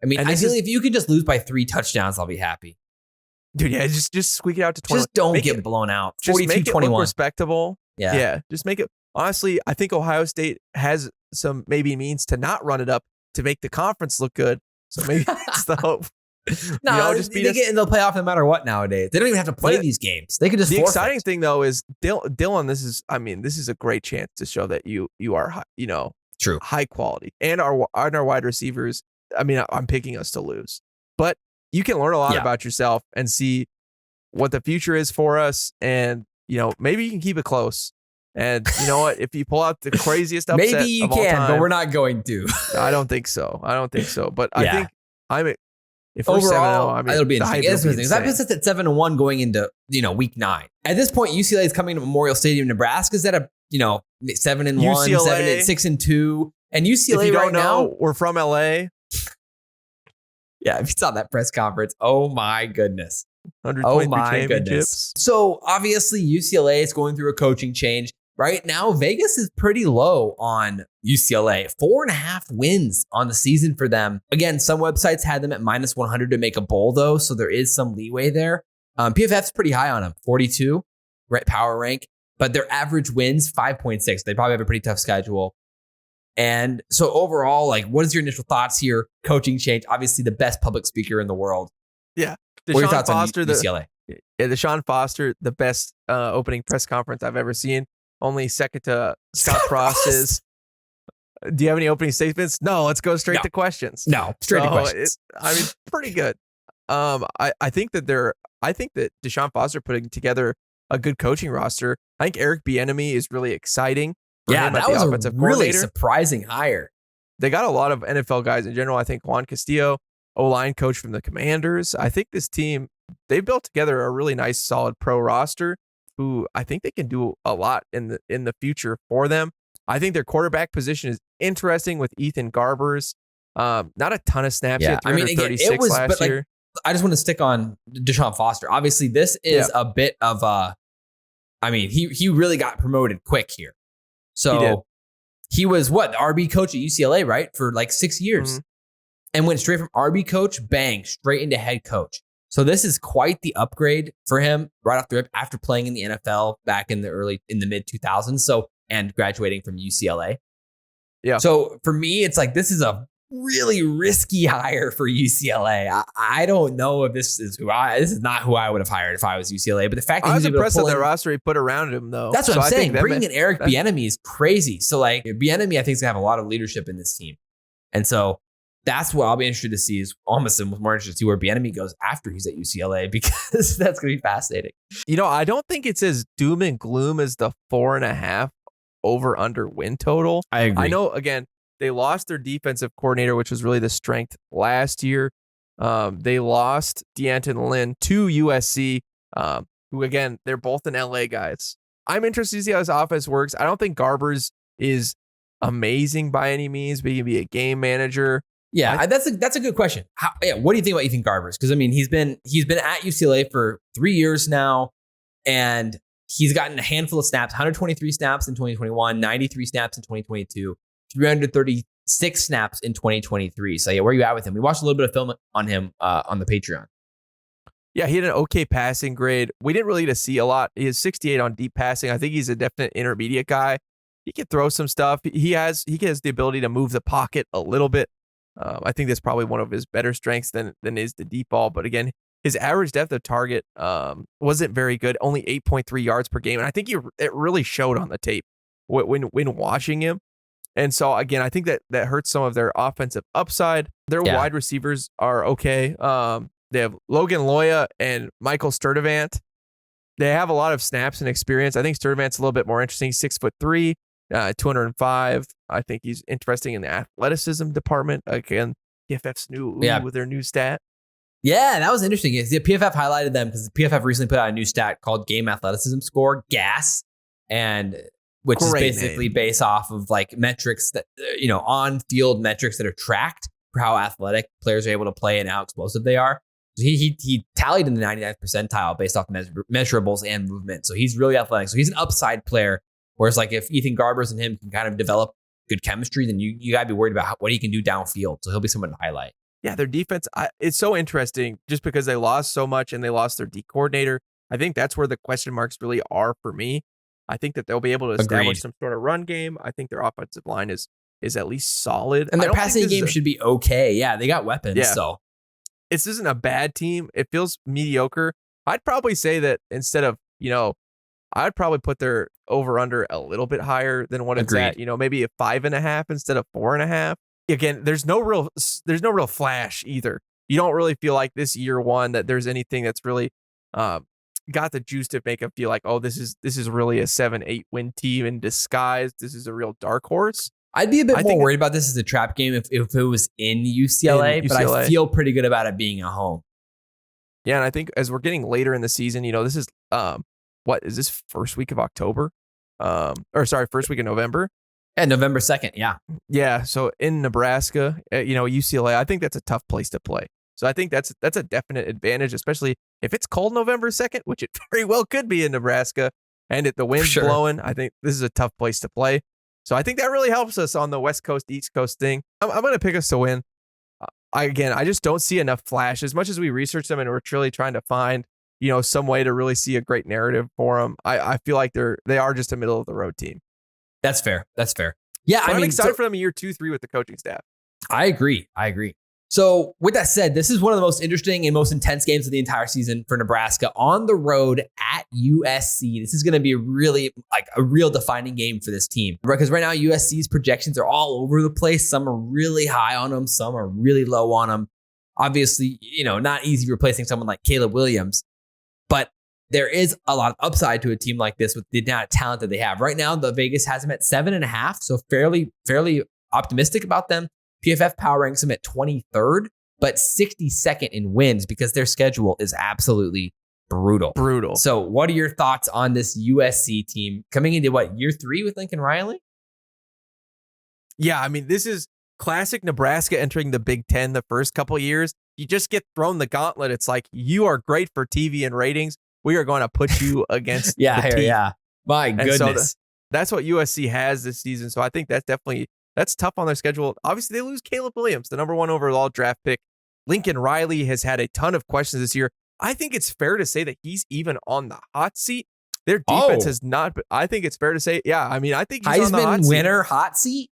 I mean, ideally, if you could just lose by 3 touchdowns, I'll be happy. Dude, yeah, just squeak it out to 20. Just don't get blown out. 42-21. Just make it look respectable. Yeah. Just make it. Honestly, I think Ohio State has some maybe means to not run it up to make the conference look good. So maybe that's the hope. No, just they get in the playoff no matter what nowadays. They don't even have to play these games. They could just forfeit. Exciting thing though is Dylan. This is a great chance to show that you are true high quality, and our wide receivers. I mean, I'm picking us to lose, but you can learn a lot about yourself and see what the future is for us, and maybe you can keep it close. And you know what? If you pull out the craziest upset, maybe you can, but we're not going to. I don't think so. But I think if we're overall, 7-0, it'll be interesting. That puts us at 7-1 going into week 9. At this point, UCLA is coming to Memorial Stadium. Nebraska's at 7-1, UCLA, 6-2, and UCLA if you right don't know, now we're from LA. Yeah, if you saw that press conference, oh my goodness. 123 championships. So obviously UCLA is going through a coaching change. Right now, Vegas is pretty low on UCLA. 4.5 wins on the season for them. Again, some websites had them at -100 to make a bowl, though, so there is some leeway there. PFF's pretty high on them, 42 power rank, but their average wins 5.6. They probably have a pretty tough schedule. And so overall, what is your initial thoughts here? Coaching change, obviously the best public speaker in the world. Yeah. What are your thoughts on UCLA? Deshaun Foster, the best opening press conference I've ever seen. Only second to Scott Frost's. Do you have any opening statements? No, let's go straight to questions. No, straight to questions. Pretty good. I think that Deshaun Foster putting together a good coaching roster. I think Eric Bieniemy is really exciting. Yeah, that was a really surprising hire. They got a lot of NFL guys in general. I think Juan Castillo, O-line coach from the Commanders. I think this team, they built together a really nice, solid pro roster who I think they can do a lot in the future for them. I think their quarterback position is interesting with Ethan Garbers. Not a ton of snaps yet. I mean, again, it was, last year. I just want to stick on Deshaun Foster. Obviously, this is a bit of he really got promoted quick here. So he was the RB coach at UCLA, right? For 6 years. Mm-hmm. And went straight from RB coach, bang, straight into head coach. So this is quite the upgrade for him right off the rip after playing in the NFL back in the mid 2000s. So, and graduating from UCLA. Yeah. So for me, it's this is a really risky hire for UCLA. I don't know if this is not who I would have hired if I was UCLA, but the fact that I was impressed with the roster he put around him though. That's what I'm saying. Bringing in Eric Bieniemy is crazy. So Bieniemy, I think is gonna have a lot of leadership in this team. And so that's what I'll be interested to see is almost more interested to see where Bieniemy goes after he's at UCLA, because that's going to be fascinating. I don't think it's as doom and gloom as the 4.5 over under win total. I agree. I know, again, they lost their defensive coordinator, which was really the strength last year. They lost D'Anton Lynn to USC, who, again, they're both in LA guys. I'm interested to see how this offense works. I don't think Garbers is amazing by any means, but he can be a game manager. Yeah, that's a good question. What do you think about Ethan Garbers? Because he's been at UCLA for 3 years now, and he's gotten a handful of snaps: 123 snaps in 2021, 93 snaps in 2022, 336 snaps in 2023. So where are you at with him? We watched a little bit of film on him on the Patreon. Yeah, he had an okay passing grade. We didn't really get to see a lot. He has 68 on deep passing. I think he's a definite intermediate guy. He can throw some stuff. He has the ability to move the pocket a little bit. I think that's probably one of his better strengths than is the deep ball. But again, his average depth of target wasn't very good, only 8.3 yards per game. And I think it really showed on the tape when watching him. And so again, I think that hurts some of their offensive upside. Their wide receivers are okay. They have Logan Loya and Michael Sturdivant. They have a lot of snaps and experience. I think Sturdivant's a little bit more interesting. 6'3", 205. I think he's interesting in the athleticism department. Again, PFF's new with their new stat. Yeah, that was interesting. The PFF highlighted them because the PFF recently put out a new stat called Game Athleticism Score, GAS, and which is basically based off of like metrics that, on-field metrics that are tracked for how athletic players are able to play and how explosive they are. So he tallied in the 99th percentile based off measurables and movement. So he's really athletic. So he's an upside player. Whereas like if Ethan Garbers and him can kind of develop good chemistry, then you got to be worried about what he can do downfield. So he'll be someone to highlight. Yeah, their defense, it's so interesting just because they lost so much and they lost their D coordinator. I think that's where the question marks really are for me. I think that they'll be able to establish some sort of run game. I think their offensive line is at least solid. And their passing game should be okay. Yeah, they got weapons. Yeah. So this isn't a bad team. It feels mediocre. I'd probably say that instead of, I'd probably put their over under a little bit higher than what it's at, maybe a 5.5 instead of 4.5. Again, there's no real flash either. You don't really feel like this year one that there's anything that's really got the juice to make them feel like, oh, this is really a 7-8 win team in disguise. This is a real dark horse. I'd be a bit more worried about this as a trap game if it was in UCLA, but I feel pretty good about it being at home. Yeah, and I think as we're getting later in the season, this is what is this first week of October? First week of November. And November 2nd, yeah. Yeah, so in Nebraska, UCLA, I think that's a tough place to play. So I think that's a definite advantage, especially if it's cold November 2nd, which it very well could be in Nebraska, and if the wind's blowing. I think this is a tough place to play. So I think that really helps us on the West Coast, East Coast thing. I'm going to pick us to win. I just don't see enough flash. As much as we research them and we're truly trying to find, some way to really see a great narrative for them, I feel like they are just a middle of the road team. That's fair. Yeah, so I'm excited for them in year 2-3 with the coaching staff. I agree. So with that said, this is one of the most interesting and most intense games of the entire season for Nebraska on the road at USC. This is going to be really like a real defining game for this team because right now USC's projections are all over the place. Some are really high on them. Some are really low on them. Obviously, not easy replacing someone like Caleb Williams, but there is a lot of upside to a team like this with the amount of talent that they have. Right now, the Vegas has them at 7.5, so fairly optimistic about them. PFF power ranks them at 23rd, but 62nd in wins because their schedule is absolutely brutal. So what are your thoughts on this USC team coming into year 3 with Lincoln Riley? Yeah, I mean, this is classic Nebraska entering the Big Ten the first couple of years. You just get thrown the gauntlet. It's like, you are great for TV and ratings. We are going to put you against the team. Yeah. My goodness. So that's what USC has this season. So I think that's tough on their schedule. Obviously, they lose Caleb Williams, the number 1 overall draft pick. Lincoln Riley has had a ton of questions this year. I think it's fair to say that he's even on the hot seat. Their defense has not. I think it's fair to say, yeah. I mean, I think he's on the hot seat. Heisman winner hot seat.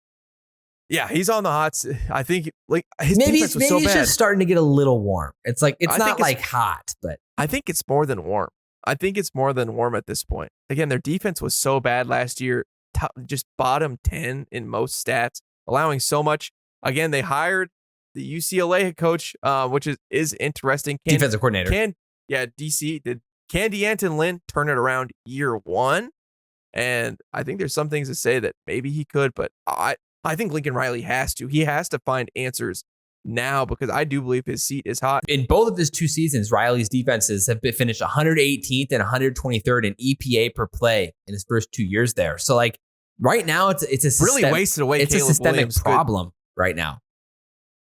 Yeah, he's on the hot seat. I think his defense was so bad. Maybe it's just starting to get a little warm. It's like it's not like hot, but I think it's more than warm. I think it's more than warm at this point. Again, their defense was so bad last year, just bottom 10 in most stats, allowing so much. Again, they hired the UCLA head coach, which is interesting. Defensive coordinator. DC did. Can D'Anton Lynn turn it around year 1? And I think there's some things to say that maybe he could, but I think Lincoln Riley has to. He has to find answers now because I do believe his seat is hot. In both of his 2 seasons, Riley's defenses have finished 118th and 123rd in EPA per play in his first 2 years there. So like right now, it's a really wasted away. It's Caleb a systemic Williams problem right now.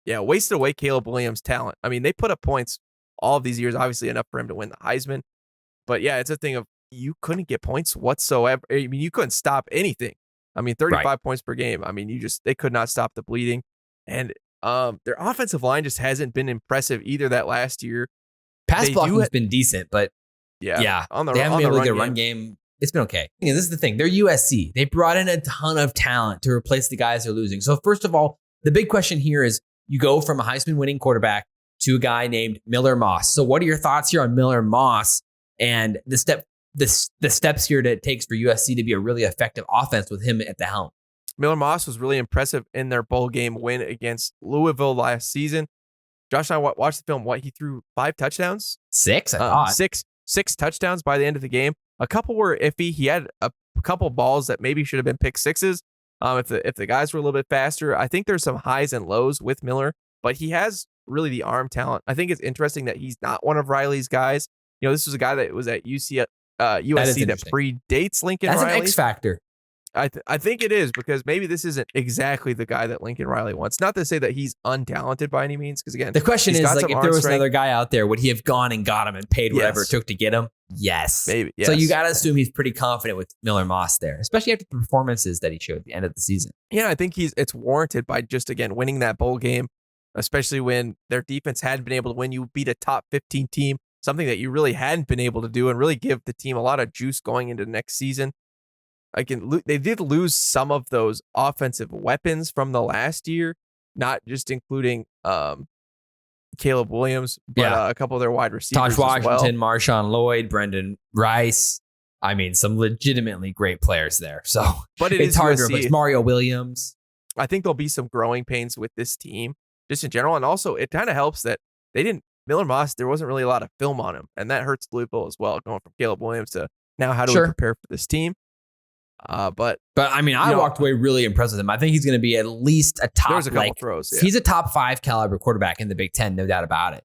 Yeah, wasted away Caleb Williams' talent. I mean, they put up points all of these years, obviously enough for him to win the Heisman. But yeah, it's a thing of you couldn't get points whatsoever. I mean, you couldn't stop anything. I mean, 35 points per game. I mean, they could not stop the bleeding. And their offensive line just hasn't been impressive either that last year. Pass blocking has been decent, but yeah, they haven't been able to get a run game. It's been okay. This is the thing. They're USC. They brought in a ton of talent to replace the guys they're losing. So first of all, the big question here is you go from a Heisman winning quarterback to a guy named Miller Moss. So what are your thoughts here on Miller Moss and the steps here that it takes for USC to be a really effective offense with him at the helm? Miller Moss was really impressive in their bowl game win against Louisville last season. Josh and I watched the film. He threw 5 touchdowns? 6, I thought. Six touchdowns by the end of the game. A couple were iffy. He had a couple balls that maybe should have been pick sixes. If the guys were a little bit faster. I think there's some highs and lows with Miller, but he has really the arm talent. I think it's interesting that he's not one of Riley's guys. This was a guy that was at USC that predates Lincoln Riley. That's an X factor. I think it is, because maybe this isn't exactly the guy that Lincoln Riley wants. Not to say that he's untalented by any means, because again, the question is, like, if there was another guy out there, would he have gone and got him and paid whatever it took to get him? Yes. Maybe. Yes. So you got to assume he's pretty confident with Miller Moss there, especially after the performances that he showed at the end of the season. Yeah, I think it's warranted by just, again, winning that bowl game, especially when their defense hadn't been able to win. You beat a top 15 team, something that you really hadn't been able to do, and really give the team a lot of juice going into next season. They did lose some of those offensive weapons from the last year, not just including Caleb Williams, but a couple of their wide receivers. Tosh Washington, Marshawn Lloyd, Brendan Rice. I mean, some legitimately great players there. So, but it's hard to replace Mario Williams. I think there'll be some growing pains with this team just in general. And also, it kind of helps that Miller Moss, there wasn't really a lot of film on him. And that hurts Louisville as well, going from Caleb Williams to now how do we prepare for this team? But I mean, I walked away really impressed with him. I think he's going to be at least a top. There's a couple throws. Yeah. He's a top 5 caliber quarterback in the Big Ten, no doubt about it.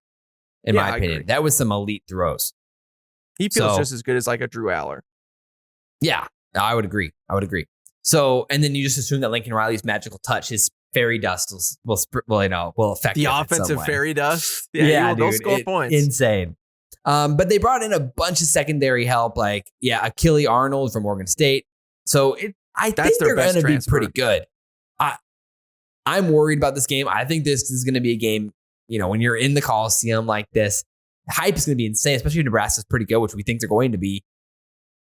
In my opinion, that was some elite throws. He feels just as good as like a Drew Aller. Yeah, I would agree. So, and then you just assume that Lincoln Riley's magical touch, his fairy dust will affect the offensive fairy dust. They'll score points. Insane. But they brought in a bunch of secondary help, like Achille Arnold from Oregon State. So I think they're going to be pretty good. I'm worried about this game. I think this is going to be a game, when you're in the Coliseum like this, the hype is going to be insane, especially if Nebraska's pretty good, which we think they're going to be.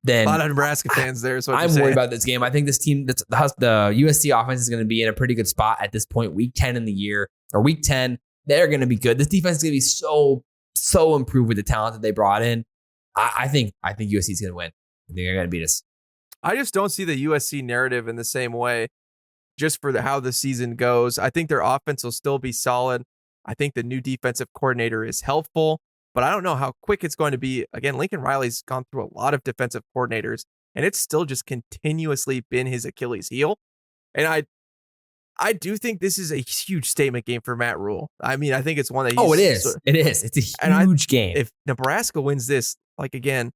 Then a lot of Nebraska fans there. So I'm worried about this game. I think this team, the USC offense is going to be in a pretty good spot at this point, week 10 in the year, or week 10. They're going to be good. This defense is going to be so improved with the talent that they brought in. I think USC is going to win. I think they're going to beat us. I just don't see the USC narrative in the same way, just for how the season goes. I think their offense will still be solid. I think the new defensive coordinator is helpful, but I don't know how quick it's going to be. Again, Lincoln Riley's gone through a lot of defensive coordinators, and it's still just continuously been his Achilles heel. And I do think this is a huge statement game for Matt Rule. I mean, I think it's one that it is. It is. It's a huge game. If Nebraska wins this, again,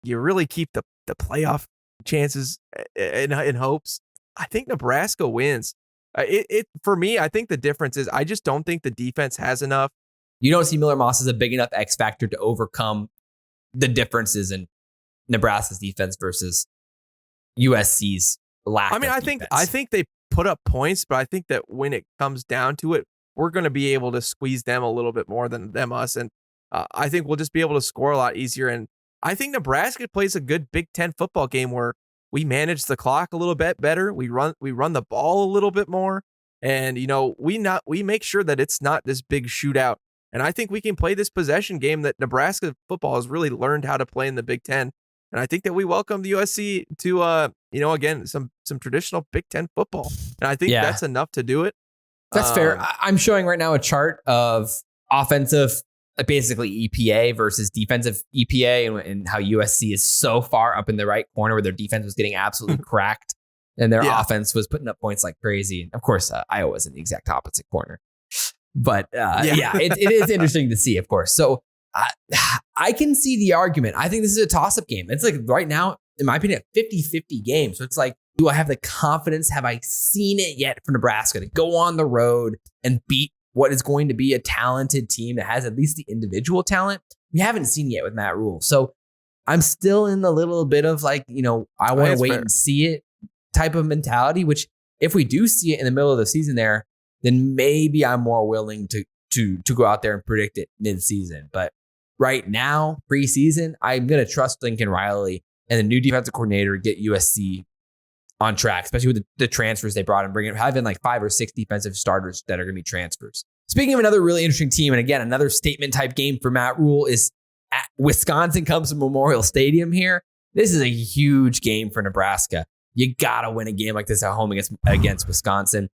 you really keep the playoff chances in hopes. I think Nebraska wins. For me, I think the difference is I just don't think the defense has enough. You don't see Miller Moss as a big enough X factor to overcome the differences in Nebraska's defense versus USC's lack. I mean, I think they put up points, but I think that when it comes down to it, we're going to be able to squeeze them a little bit more than us, and I think we'll just be able to score a lot easier. And I think Nebraska plays a good Big Ten football game where we manage the clock a little bit better. We run the ball a little bit more, and we make sure that it's not this big shootout. And I think we can play this possession game that Nebraska football has really learned how to play in the Big Ten. And I think that we welcome the USC to again some traditional Big Ten football, and I think that's enough to do it. That's fair. I'm showing right now a chart of offensive, basically EPA versus defensive EPA, and how USC is so far up in the right corner where their defense was getting absolutely cracked and their offense was putting up points like crazy. And of course, Iowa's in the exact opposite corner. But it is interesting to see, of course. So I can see the argument. I think this is a toss-up game. It's like right now, in my opinion, a 50-50 game. So it's like, do I have the confidence? Have I seen it yet for Nebraska to go on the road and beat what is going to be a talented team that has at least the individual talent? We haven't seen it yet with Matt Rule. So I'm still in the little bit of I want to wait and see it type of mentality, which if we do see it in the middle of the season there, then maybe I'm more willing to go out there and predict it mid-season. But right now, preseason, I'm going to trust Lincoln Riley and the new defensive coordinator get USC on track, especially with the transfers they brought and having 5 or 6 defensive starters that are going to be transfers. Speaking of another really interesting team, and again, another statement type game for Matt Rule, is Wisconsin comes to Memorial Stadium here. This is a huge game for Nebraska. You got to win a game like this at home against Wisconsin.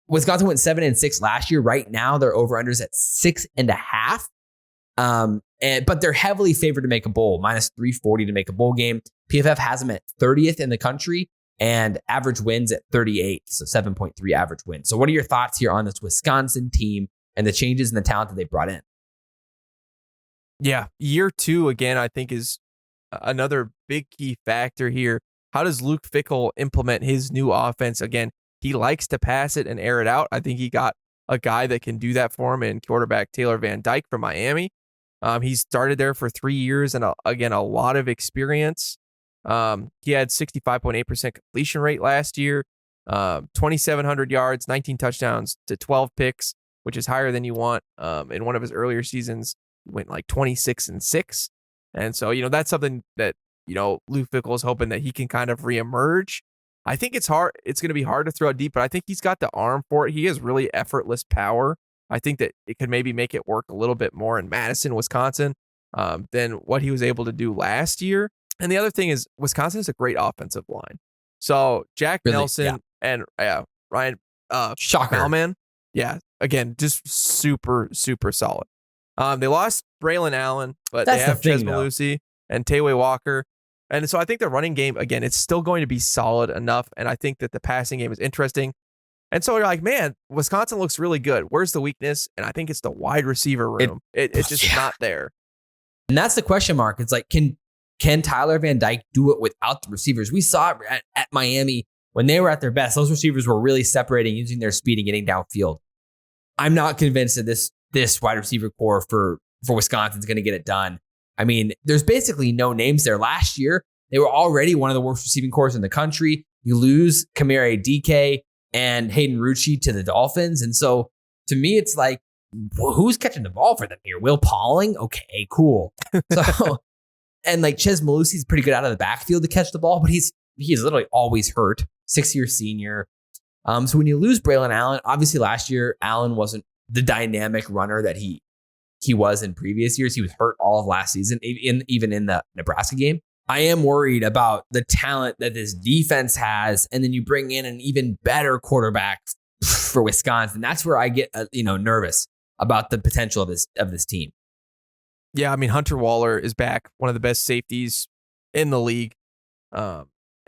Wisconsin went 7-6 last year. Right now, their over-unders at 6.5. But they're heavily favored to make a bowl, minus 340 to make a bowl game. PFF has them at 30th in the country and average wins at 38, so 7.3 average wins. So what are your thoughts here on this Wisconsin team and the changes in the talent that they brought in? Yeah, year 2, again, I think is another big key factor here. How does Luke Fickell implement his new offense? Again, he likes to pass it and air it out. I think he got a guy that can do that for him in quarterback Taylor Van Dyke from Miami. He started there for 3 years and, again, a lot of experience. He had 65.8% completion rate last year, 2,700 yards, 19 touchdowns to 12 picks, which is higher than you want. In one of his earlier seasons, he went like 26-6. And so, that's something that, Luke Fickell is hoping that he can kind of reemerge. I think it's hard. It's going to be hard to throw deep, but I think he's got the arm for it. He has really effortless power. I think that it could maybe make it work a little bit more in Madison, Wisconsin, than what he was able to do last year. And the other thing is Wisconsin is a great offensive line. So Jack Nelson and Ryan Malman, again, just super, super solid. They lost Braylon Allen, but they have Ches Malusi and Tayway Walker. And so I think the running game, again, it's still going to be solid enough. And I think that the passing game is interesting. And so you're like, man, Wisconsin looks really good. Where's the weakness? And I think it's the wide receiver room. It's just not there. And that's the question mark. It's like, can Tyler Van Dyke do it without the receivers? We saw it at Miami when they were at their best. Those receivers were really separating, using their speed and getting downfield. I'm not convinced that this wide receiver core for Wisconsin is going to get it done. I mean, there's basically no names there. Last year, they were already one of the worst receiving cores in the country. You lose Kamere DK and Hayden Rucci to the Dolphins. And so to me, it's like, who's catching the ball for them here? Will Pauling? Okay, cool. So, and like Ches Malusi is pretty good out of the backfield to catch the ball, but he's literally always hurt. 6-year senior. So when you lose Braylon Allen, obviously last year, Allen wasn't the dynamic runner that he was in previous years. He was hurt all of last season, even in the Nebraska game. I am worried about the talent that this defense has, and then you bring in an even better quarterback for Wisconsin. That's where I get nervous about the potential of this team. Yeah, I mean, Hunter Waller is back, one of the best safeties in the league, and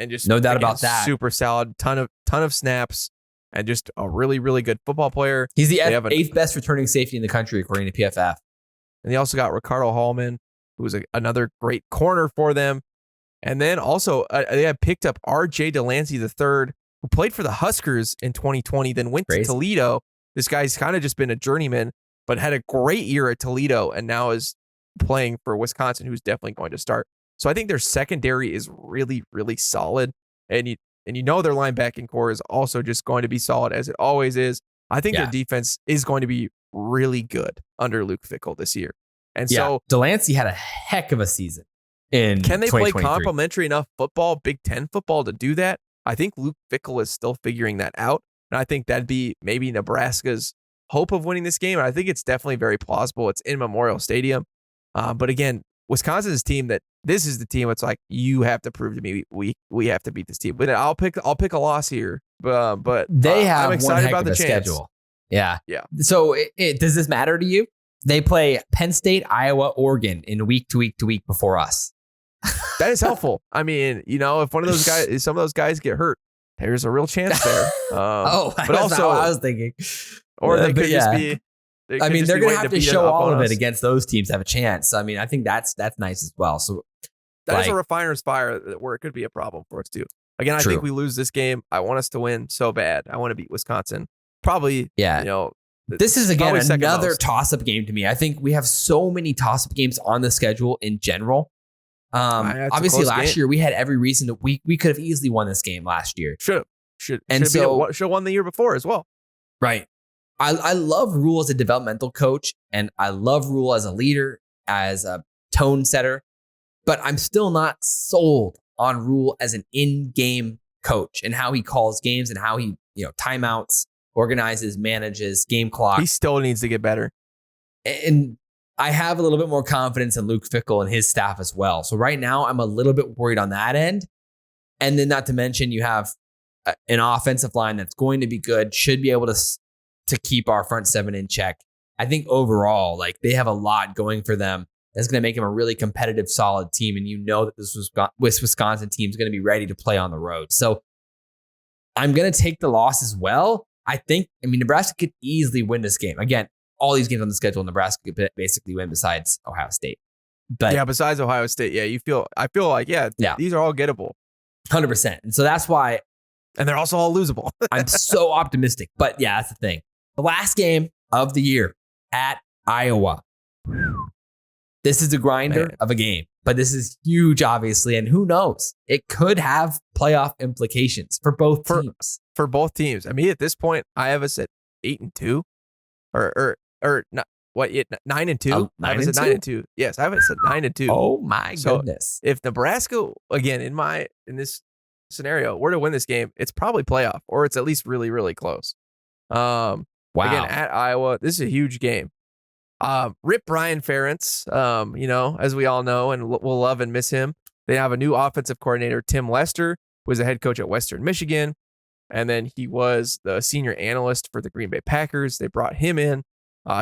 just no doubt about that. Super solid, ton of snaps, and just a really, really good football player. He's the eighth best returning safety in the country according to PFF. And they also got Ricardo Hallman, who was another great corner for them. And then also they had picked up R.J. Delancey III, who played for the Huskers in 2020, then went to Toledo. This guy's kind of just been a journeyman, but had a great year at Toledo and now is playing for Wisconsin, who's definitely going to start. So I think their secondary is really, really solid. And you their linebacking core is also just going to be solid, as it always is. I think their defense is going to be really good under Luke Fickell this year. And so Delancey had a heck of a season. Can they play complementary enough football, Big Ten football, to do that? I think Luke Fickell is still figuring that out. And I think that'd be maybe Nebraska's hope of winning this game. And I think it's definitely very plausible. It's in Memorial Stadium. But again, Wisconsin's team this is the team. It's like, you have to prove to me we have to beat this team. But I'll pick a loss here. But they have I'm excited about the schedule. Yeah. So does this matter to you? They play Penn State, Iowa, Oregon in week to week before us. That is helpful. I mean, if one of those guys, some of those guys get hurt, there's a real chance there. But also, I was thinking, or they could just be. They're going to have to show all of it against those teams to have a chance. I mean, I think that's nice as well. So that's a refiner's fire where it could be a problem for us too. Again, I think we lose this game. I want us to win so bad. I want to beat Wisconsin. Probably, this is again another toss-up game to me. I think we have so many toss-up games on the schedule in general. Obviously, last year we had every reason that we could have easily won this game last year. Should have won the year before as well. Right. I love Rule as a developmental coach, and I love Rule as a leader, as a tone setter, but I'm still not sold on Rule as an in-game coach and how he calls games and how he, timeouts, organizes, manages, game clock. He still needs to get better. And I have a little bit more confidence in Luke Fickell and his staff as well. So right now I'm a little bit worried on that end. And then not to mention you have an offensive line that's going to be good, should be able to keep our front seven in check. I think overall, like they have a lot going for them. That's going to make them a really competitive, solid team. And you know that this Wisconsin team is going to be ready to play on the road. So I'm going to take the loss as well. I mean, Nebraska could easily win this game. Again, all these games on the schedule, Nebraska could basically win besides Ohio State. But yeah, besides Ohio State, I feel like, these are all gettable. 100%. And so that's why. And they're also all losable. I'm so optimistic. But yeah, that's the thing. The last game of the year at Iowa. This is a grinder of a game, but this is huge, obviously. And who knows? It could have playoff implications for both teams. For both teams. I mean, at this point, I have us at 8-2 or not. What? 9-2. I have us at 9-2. Yes, I have us at 9-2. Oh my goodness! If Nebraska, again, in this scenario, were to win this game, it's probably playoff, or it's at least really, really close. Wow! Again, at Iowa, this is a huge game. Rip Brian Ferentz, as we all know, and we'll love and miss him. They have a new offensive coordinator, Tim Lester, who was a head coach at Western Michigan. And then he was the senior analyst for the Green Bay Packers. They brought him in.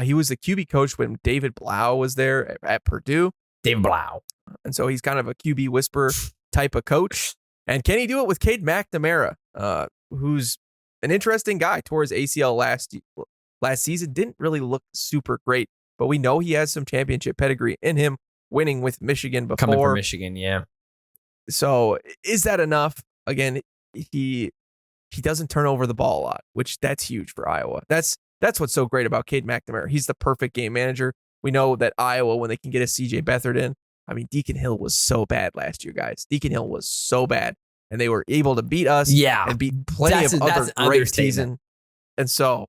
He was the QB coach when David Blau was there at Purdue. David Blau. And so he's kind of a QB whisperer type of coach. And can he do it with Cade McNamara, who's an interesting guy? Tore his ACL last season. Didn't really look super great, but we know he has some championship pedigree in him, winning with Michigan before. Coming from Michigan, yeah. So is that enough? Again, he doesn't turn over the ball a lot, which that's huge for Iowa. That's what's so great about Cade McNamara. He's the perfect game manager. We know that Iowa, when they can get a CJ Beathard in, I mean, Deacon Hill was so bad last year, guys. Deacon Hill was so bad, and they were able to beat us and beat plenty of other great teams. And so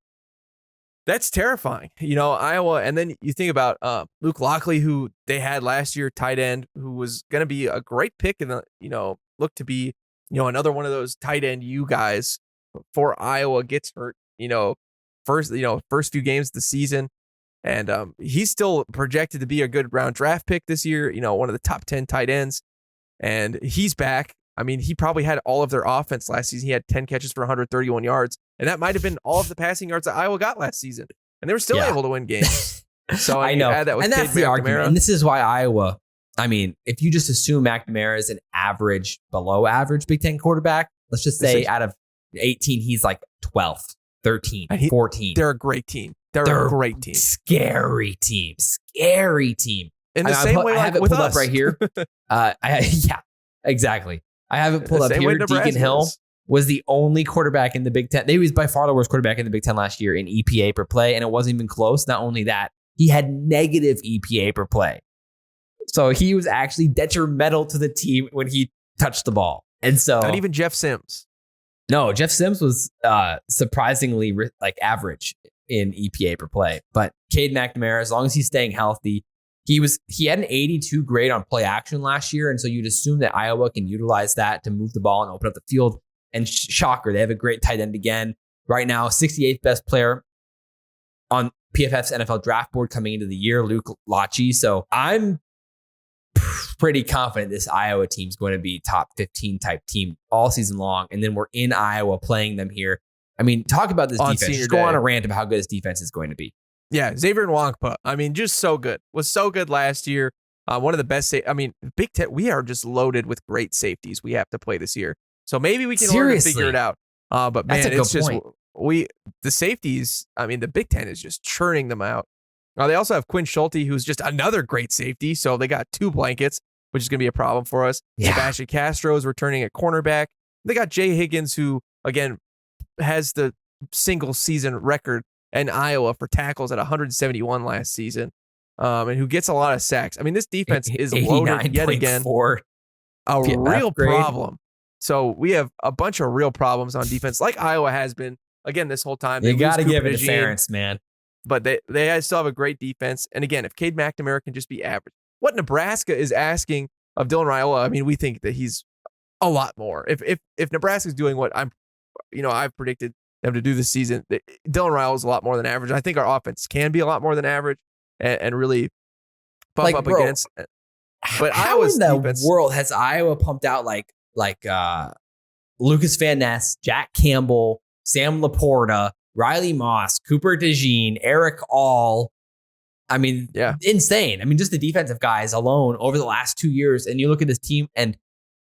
that's terrifying, Iowa. And then you think about Luke Lockley, who they had last year, tight end, who was going to be a great pick and looked to be another one of those tight end guys for Iowa, gets hurt first few games of the season. And he's still projected to be a good round draft pick this year, one of the top 10 tight ends. And he's back. I mean, he probably had all of their offense last season. He had 10 catches for 131 yards. And that might have been all of the passing yards that Iowa got last season. And they were still able to win games. So I know. Add that with and that's Cade the McNamara. argument. And this is why Iowa, I mean, if you just assume McNamara is an average, below average Big Ten quarterback, let's just say out of 18, he's like 12th, 13th, 14th. They're a great team. They're a great team. Scary team. In the same way, I have it pulled up right here. Yeah, exactly. I have it pulled up here. Deacon Hill was the only quarterback in the Big Ten. He was by far the worst quarterback in the Big Ten last year in EPA per play, and it wasn't even close. Not only that, he had negative EPA per play. So he was actually detrimental to the team when he touched the ball. And so not even Jeff Sims. No, Jeff Sims was surprisingly average in EPA per play. But Cade McNamara, as long as he's staying healthy, he had an 82 grade on play action last year. And so you'd assume that Iowa can utilize that to move the ball and open up the field. And shocker, they have a great tight end again. Right now, 68th best player on PFF's NFL draft board coming into the year, Luke Lockley. So I'm pretty confident this Iowa team is going to be top 15 type team all season long. And then we're in Iowa playing them here. I mean, talk about this defense. Just go on a rant about how good this defense is going to be. Yeah, Xavier Nwankpa. I mean, just so good. Was so good last year. One of the best. Big Ten. We are just loaded with great safeties we have to play this year. So maybe we can learn to figure it out. But man, it's just the safeties. I mean, the Big Ten is just churning them out. They also have Quinn Schulte, who's just another great safety. So they got two blankets, which is going to be a problem for us. Yeah. Sebastian Castro is returning at cornerback. They got Jay Higgins, who again has the single season record in Iowa for tackles at 171 last season, and who gets a lot of sacks. I mean, this defense is loaded yet again. A real problem. So we have a bunch of real problems on defense, like Iowa has been again this whole time. You got to give it to Ferentz, man. But they still have a great defense. And again, if Cade McNamara can just be average, what Nebraska is asking of Dylan Raiola, I mean, we think that he's a lot more. If Nebraska is doing what I've predicted them to do this season, Dylan Raiola is a lot more than average. I think our offense can be a lot more than average and really bump up against. But how Iowa's in the defense, world has Iowa pumped out like Lucas Van Ness, Jack Campbell, Sam Laporta, Riley Moss, Cooper DeJean, Eric All. I mean, insane. I mean, just the defensive guys alone over the last 2 years. And you look at this team, and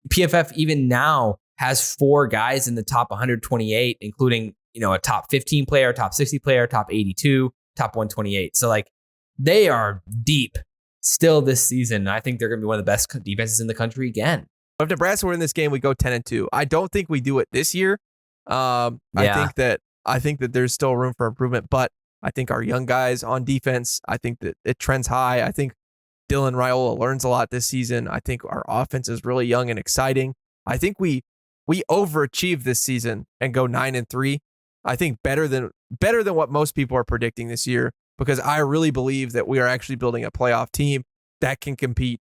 PFF even now has 4 guys in the top 128, including, a top 15 player, top 60 player, top 82, top 128. So like they are deep still this season. I think they're going to be one of the best defenses in the country again. But if Nebraska were in this game, we go 10-2. I don't think we do it this year. I think that there's still room for improvement, but I think our young guys on defense, I think that it trends high. I think Dylan Raiola learns a lot this season. I think our offense is really young and exciting. I think we overachieve this season and go 9-3. I think better than what most people are predicting this year, because I really believe that we are actually building a playoff team that can compete,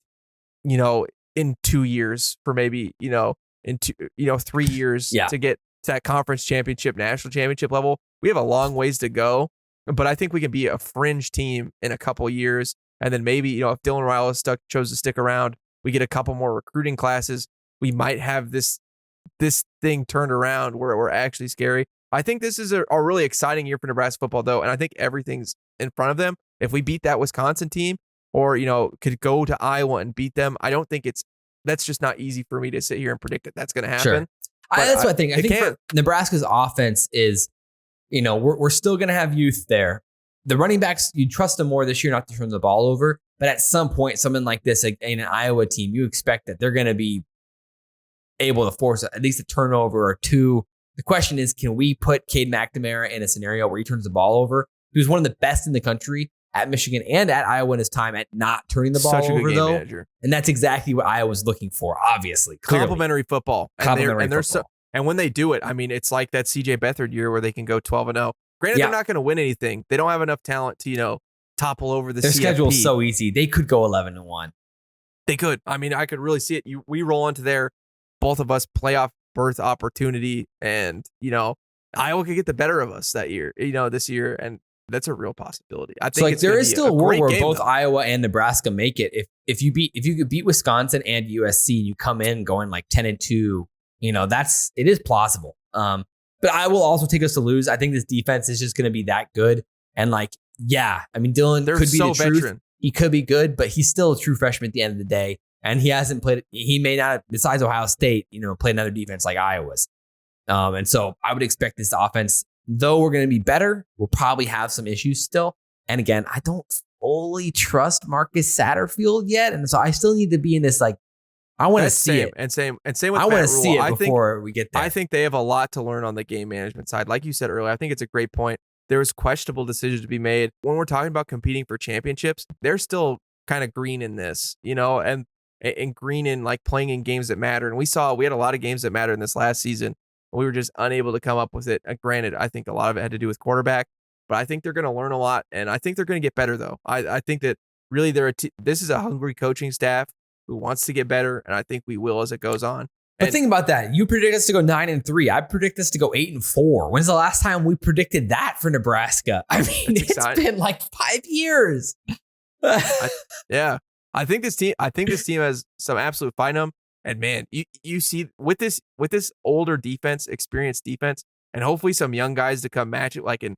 in 2 years for maybe, in 3 years to get to that conference championship, national championship level. We have a long ways to go, but I think we can be a fringe team in a couple of years. And then maybe, if Dylan Raiola chose to stick around, we get a couple more recruiting classes. We might have this thing turned around where we're actually scary. I think this is a really exciting year for Nebraska football, though, and I think everything's in front of them. If we beat that Wisconsin team, or could go to Iowa and beat them, I don't think that's just not easy for me to sit here and predict that that's going to happen. Sure. That's what I think. I think for Nebraska's offense is, we're still going to have youth there. The running backs, you trust them more this year not to turn the ball over, but at some point, someone like this, like in an Iowa team, you expect that they're going to be able to force at least a turnover or two. The question is, can we put Cade McNamara in a scenario where he turns the ball over? He was one of the best in the country at Michigan and at Iowa in his time at not turning the ball over, though. Manager. And that's exactly what Iowa's looking for, obviously. Clearly. Complementary football. And when they do it, I mean, it's like that CJ Beathard year where they can go 12-0. Granted, they're not going to win anything. They don't have enough talent to, topple over the CFP. Their schedule's so easy. They could go 11-1. They could. I mean, I could really see it. We roll into their, both of us, playoff berth opportunity, and Iowa could get the better of us that year, this year, and that's a real possibility. I think there is still a world where both Iowa and Nebraska make it. If you could beat Wisconsin and USC, and you come in going like 10-2, it is plausible. But I will also take us to lose. I think this defense is just going to be that good, and Dylan could be the truth. He could be good, but he's still a true freshman at the end of the day. And he hasn't played, he may not, besides Ohio State, play another defense like Iowa's. And so I would expect this offense, though we're going to be better, we'll probably have some issues still. And again, I don't fully trust Marcus Satterfield yet. And so I still need to be in this, I want to see it. And same with I want to see it before we get there. I think they have a lot to learn on the game management side. Like you said earlier, I think it's a great point. There was questionable decisions to be made. When we're talking about competing for championships, they're still kind of green in this, and green in playing in games that matter. And we had a lot of games that mattered in this last season. We were just unable to come up with it. Granted, I think a lot of it had to do with quarterback, but I think they're going to learn a lot, and I think they're going to get better, though. I think that really this is a hungry coaching staff who wants to get better, and I think we will as it goes on. But think about that. You predict us to go 9-3. I predict us to go 8-4. When's the last time we predicted that for Nebraska? I mean, it's been 5 years. I think this team has some absolute fight in them. And man, you see with this older defense, experienced defense, and hopefully some young guys to come match it, like in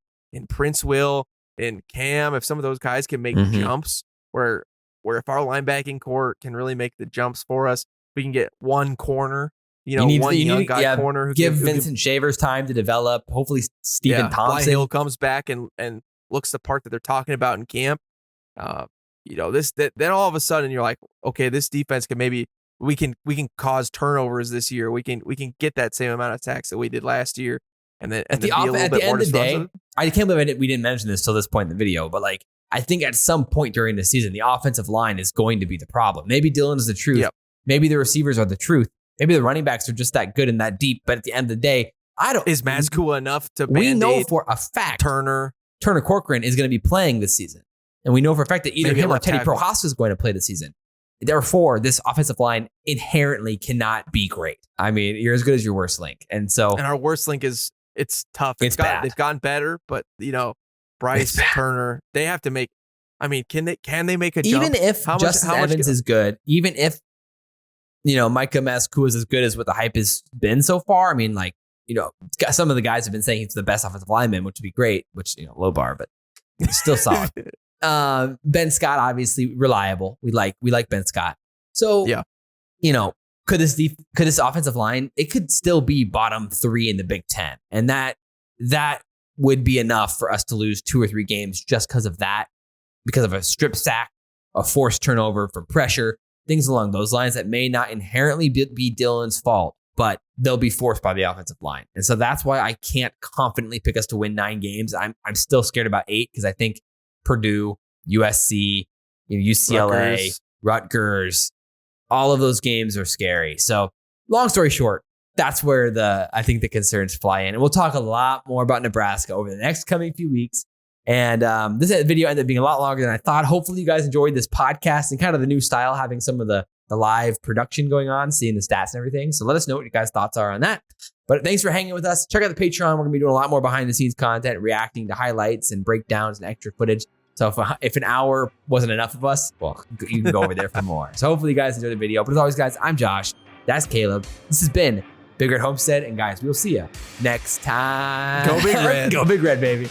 Prince Will, in Cam, if some of those guys can make jumps, where if our linebacking core can really make the jumps for us, we can get one corner, one young guy corner. Give Vincent Shavers time to develop. Hopefully Stephen Thompson Hill comes back and looks the part that they're talking about in camp. Then all of a sudden you're like, okay, this defense can maybe we can cause turnovers this year. We can get that same amount of sacks that we did last year, and then at the end of the day, I can't believe we didn't mention this till this point in the video, but I think at some point during the season, the offensive line is going to be the problem. Maybe Dylan is the truth. Yep. Maybe the receivers are the truth. Maybe the running backs are just that good and that deep. But at the end of the day, is Mazkula enough to? We know for a fact Turner Corcoran is going to be playing this season. And we know for a fact that either him or Teddy Prohaska is going to play this season. Therefore, this offensive line inherently cannot be great. I mean, you're as good as your worst link. And our worst link it's tough. It's bad. They've gotten better, but Bryce, Turner, they have to make. I mean, can they make a jump? Even if Justin Evans is good, even if Micah Mascu is as good as what the hype has been so far. I mean, like, some of the guys have been saying he's the best offensive lineman, which would be great, which, low bar, but still solid. Ben Scott, obviously reliable. We like Ben Scott. So, yeah. Could this offensive line, it could still be bottom 3 in the Big Ten. And that would be enough for us to lose 2 or 3 games just because of that, because of a strip sack, a forced turnover from pressure, things along those lines that may not inherently be Dylan's fault, but they'll be forced by the offensive line. And so that's why I can't confidently pick us to win 9 games. I'm still scared about 8 because I think Purdue, USC, UCLA, Rutgers, all of those games are scary. So long story short, that's where I think the concerns fly in. And we'll talk a lot more about Nebraska over the next coming few weeks. And this video ended up being a lot longer than I thought. Hopefully you guys enjoyed this podcast and kind of the new style, having some of the live production going on, seeing the stats and everything. So let us know what your guys' thoughts are on that. But thanks for hanging with us. Check out the Patreon. We're going to be doing a lot more behind the scenes content, reacting to highlights and breakdowns and extra footage. So if an hour wasn't enough of us, well, you can go over there for more. So hopefully you guys enjoyed the video. But as always, guys, I'm Josh. That's Caleb. This has been Big Red Homestead. And guys, we'll see you next time. Go Big Red. Go Big Red, baby.